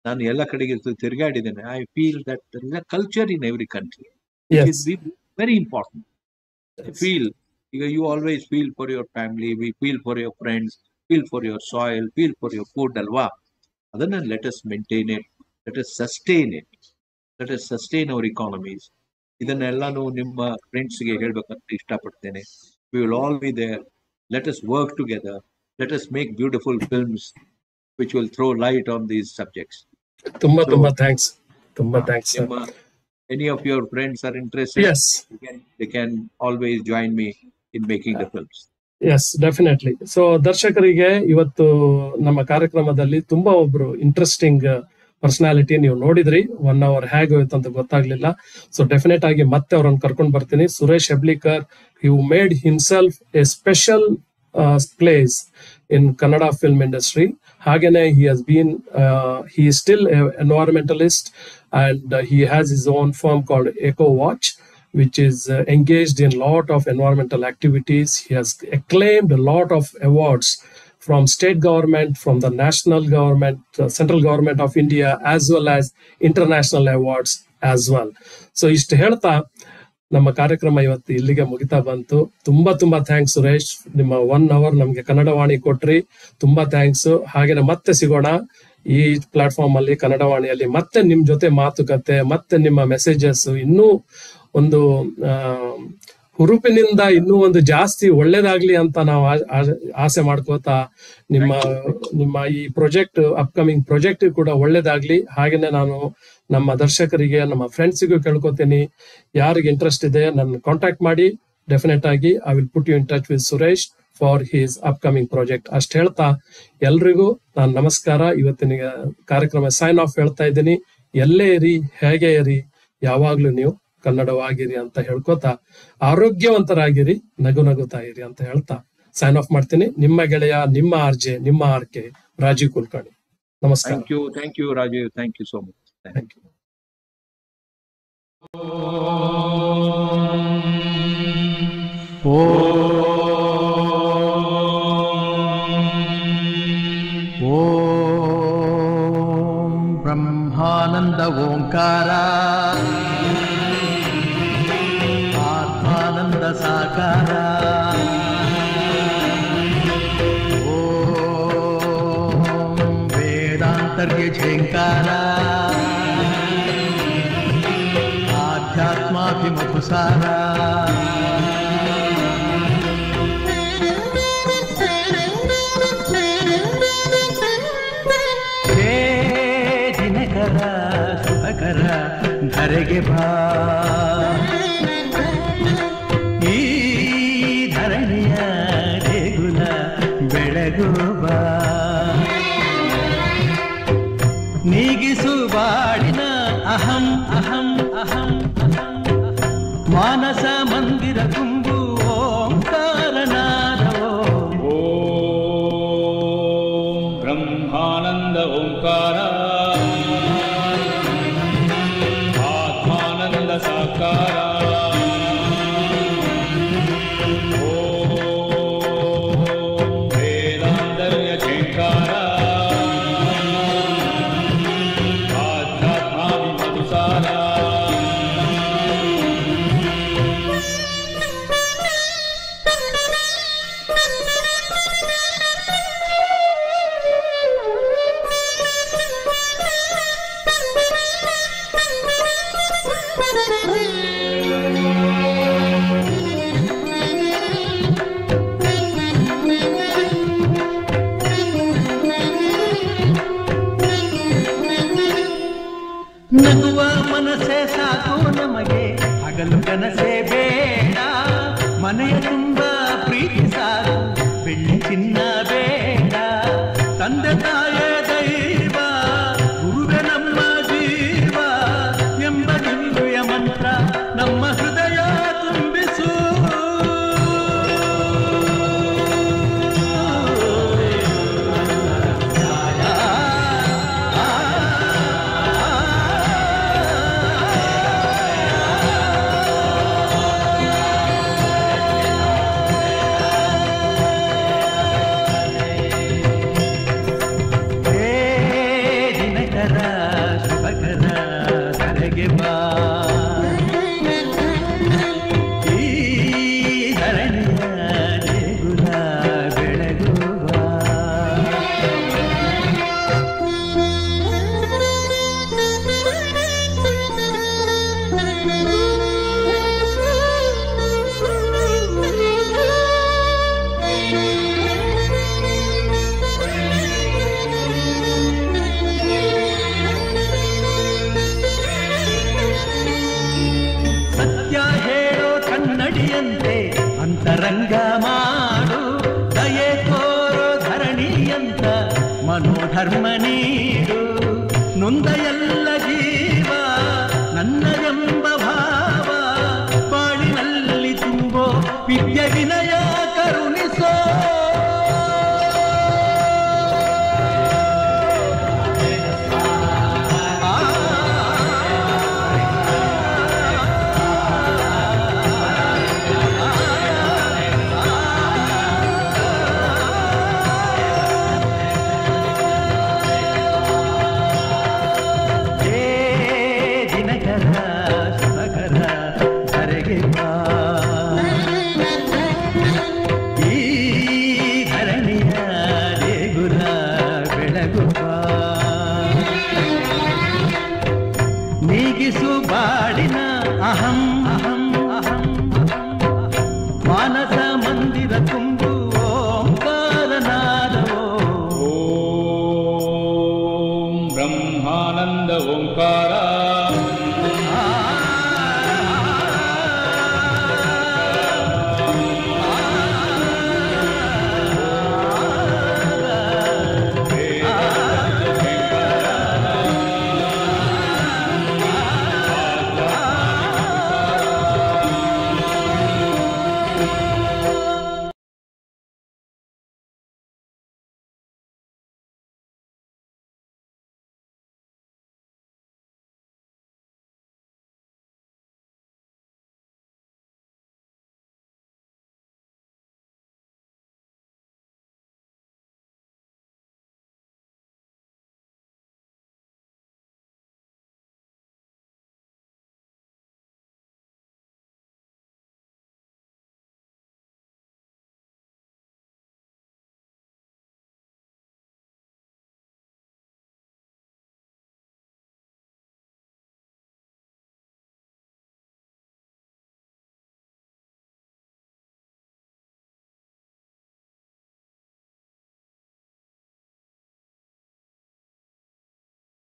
ನಾನು ಎಲ್ಲ ಕಡೆಗೆ ತಿರುಗಾಡಿದ್ದೇನೆ. I feel that there is a culture in every country. Yes. It is very important. I feel you always feel for your family, we feel for your friends, feel for your soil, feel for your food, alwa. Adana let us maintain it, let us sustain it, let us sustain our economies. ಇದನ್ನೆಲ್ಲಾನು ನಿಮ್ಮ ಫ್ರೆಂಡ್ಸ್ಗೆ ಹೇಳ್ಬೇಕಂತ ಇಷ್ಟಪಡ್ತೇನೆ. We will all be there. Let us work together. Let us make beautiful films which will throw light on these subjects. ತುಂಬಾ thanks. ತುಂಬಾ thanks sir. Any of your friends are interested, Yes. they can always join me in making the films. Yes, definitely. So ದರ್ಶಕರಿಗೆ ಇವತ್ತು ನಮ್ಮ ಕಾರ್ಯಕ್ರಮದಲ್ಲಿ ತುಂಬಾ ಒಬ್ರು interesting personality ನೀವು ನೋಡಿದ್ರಿ. 1 hour ಹೇಗೋಯ್ತು ಅಂತ ಗೊತ್ತಾಗ್ಲಿಲ್ಲ. ಸೊ ಡೆಫಿನೆಟ್ ಆಗಿ ಮತ್ತೆ ಅವ್ರನ್ನ ಕರ್ಕೊಂಡು ಬರ್ತೀನಿ. Suresh Heblikar, he made himself A special place in Kannada film industry. Hagane, he is still an environmentalist, and he has his own firm called Eco Watch, which is engaged in a lot of environmental activities. He has acclaimed a lot of awards from state government, from the national government, central government of India, as well as international awards as well. So ಇಷ್ಟು ಹೇಳ್ತಾ ನಮ್ಮ ಕಾರ್ಯಕ್ರಮ ಇವತ್ತು ಇಲ್ಲಿಗೆ ಮುಗಿತಾ ಬಂತು. ತುಂಬಾ thanks Suresh, ನಿಮ್ಮ 1 hour ನಮ್ಗೆ ಕನ್ನಡವಾಣಿ ಕೊಟ್ರಿ. ತುಂಬಾ ಥ್ಯಾಂಕ್ಸ್. ಹಾಗೇನೆ ಮತ್ತೆ ಸಿಗೋಣ ಈ ಪ್ಲಾಟ್ಫಾರ್ಮ್ ಅಲ್ಲಿ, ಕನ್ನಡವಾಣಿಯಲ್ಲಿ. ಮತ್ತೆ ನಿಮ್ ಜೊತೆ ಮಾತುಕತೆ, ಮತ್ತೆ ನಿಮ್ಮ ಮೆಸೇಜಸ್ ಇನ್ನೂ ಒಂದು ಹುರುಪಿನಿಂದ ಇನ್ನೂ ಒಂದು ಜಾಸ್ತಿ ಒಳ್ಳೇದಾಗ್ಲಿ ಅಂತ ನಾವು ಆಸೆ ಮಾಡ್ಕೋತಾ, ನಿಮ್ಮ ಈ ಪ್ರಾಜೆಕ್ಟ್, ಅಪ್ಕಮಿಂಗ್ ಪ್ರಾಜೆಕ್ಟ್ ಕೂಡ ಒಳ್ಳೇದಾಗ್ಲಿ. ಹಾಗೇನೆ ನಾನು ನಮ್ಮ ದರ್ಶಕರಿಗೆ, ನಮ್ಮ ಫ್ರೆಂಡ್ಸಿಗೂ ಕೇಳ್ಕೊತೀನಿ, ಯಾರಿಗೆ ಇಂಟ್ರೆಸ್ಟ್ ಇದೆ ನನ್ನ ಕಾಂಟ್ಯಾಕ್ಟ್ ಮಾಡಿ. ಡೆಫಿನೆಟ್ ಆಗಿ I will put you in touch with Suresh for his upcoming project. ಅಷ್ಟು ಹೇಳ್ತಾ ಎಲ್ರಿಗೂ ನಾನು ನಮಸ್ಕಾರ. ಇವತ್ತಿನ ಕಾರ್ಯಕ್ರಮ ಸೈನ್ ಆಫ್ ಹೇಳ್ತಾ ಇದ್ದೀನಿ. ಎಲ್ಲೇ ಇರಿ, ಹೇಗೆ ಇರಿ, ಯಾವಾಗ್ಲೂ ನೀವು ಕನ್ನಡವಾಗಿರಿ ಅಂತ ಹೇಳ್ಕೊತಾ, ಆರೋಗ್ಯವಂತರಾಗಿರಿ, ನಗುತ್ತಾ ಇರಿ ಅಂತ ಹೇಳ್ತಾ ಸೈನ್ ಆಫ್ ಮಾಡ್ತೀನಿ. ನಿಮ್ಮ ಗೆಳೆಯ, ನಿಮ್ಮ ಆರ್ಜೆ, ನಿಮ್ಮ ಆರ್ಕೆ ರಾಜೀವ್ ಕುಲಕರ್ಣಿ. ನಮಸ್ಕಾರ. Thank you Rajiv, thank you so much. Thank you. ಓಂ ಬ್ರಹ್ಮಾನಂದ ಓಂಕಾರ, ಆತ್ಮಾನಂದ ಸಾಕಾರ. ಓಂ ವೇದಾಂತರ್ಯ ಝೇಂಕಾರ, ಆಧ್ಯಾತ್ಮಾಭಿಮುಖಸಾರ. ಹೇ ದಿನಕರ ಸುಖಕರ ಧರೆಗೆ ಬಾ, ಈ ಧರಣಿಯ ದೇಗುಲ ಬೆಳಗು ಬಾ. ನೀಗಿಸು ಬಾಡಿನ ಅಹಂ ಅಹಂ ಅಹಂ ಅಹಂ, ಮಾನಸ ಮಂದಿರ ತುಂಬು ಓಂಕಾರನಾದವೋ. ಓಂ ಬ್ರಹ್ಮಾನಂದ ಓಂಕಾರ, ಆತ್ಮಾನಂದ ಸಾಕಾರ. ಓಂ ವೇದಾಂತರ್ಯ ಝೇಂಕಾರ, ಆಧ್ಯಾತ್ಮಾಭಿಮುಖಸಾರ. ನಗುವ ಮನಸ್ಸೇ ಸಾಕು ನಮಗೆ, ಹಗಲು ಕನಸೇ ಮನೆಯ ತುಂಬ ಪ್ರೀತಿ ಸಾರು, ಬೆಳ್ಳಿ ಚಿನ್ನ ಬೇಡ. ತಂದೆ ತಾಯೇ ದೈವ, ಗುರುವೆ ನಮ್ಮ ಜೀವ ಎಂಬ ದಿವ್ಯ ಮಂತ್ರ ನಮ್ಮ ಹೃದಯ ತುಂಬಿಸು. ಅಂತರಂಗ ಮಾಡು, ದಯೆ ತೋರೋ ಧರಣಿಯಂತ ಮನೋಧರ್ಮ ನೀಡು. ನೊಂದ ಎಲ್ಲ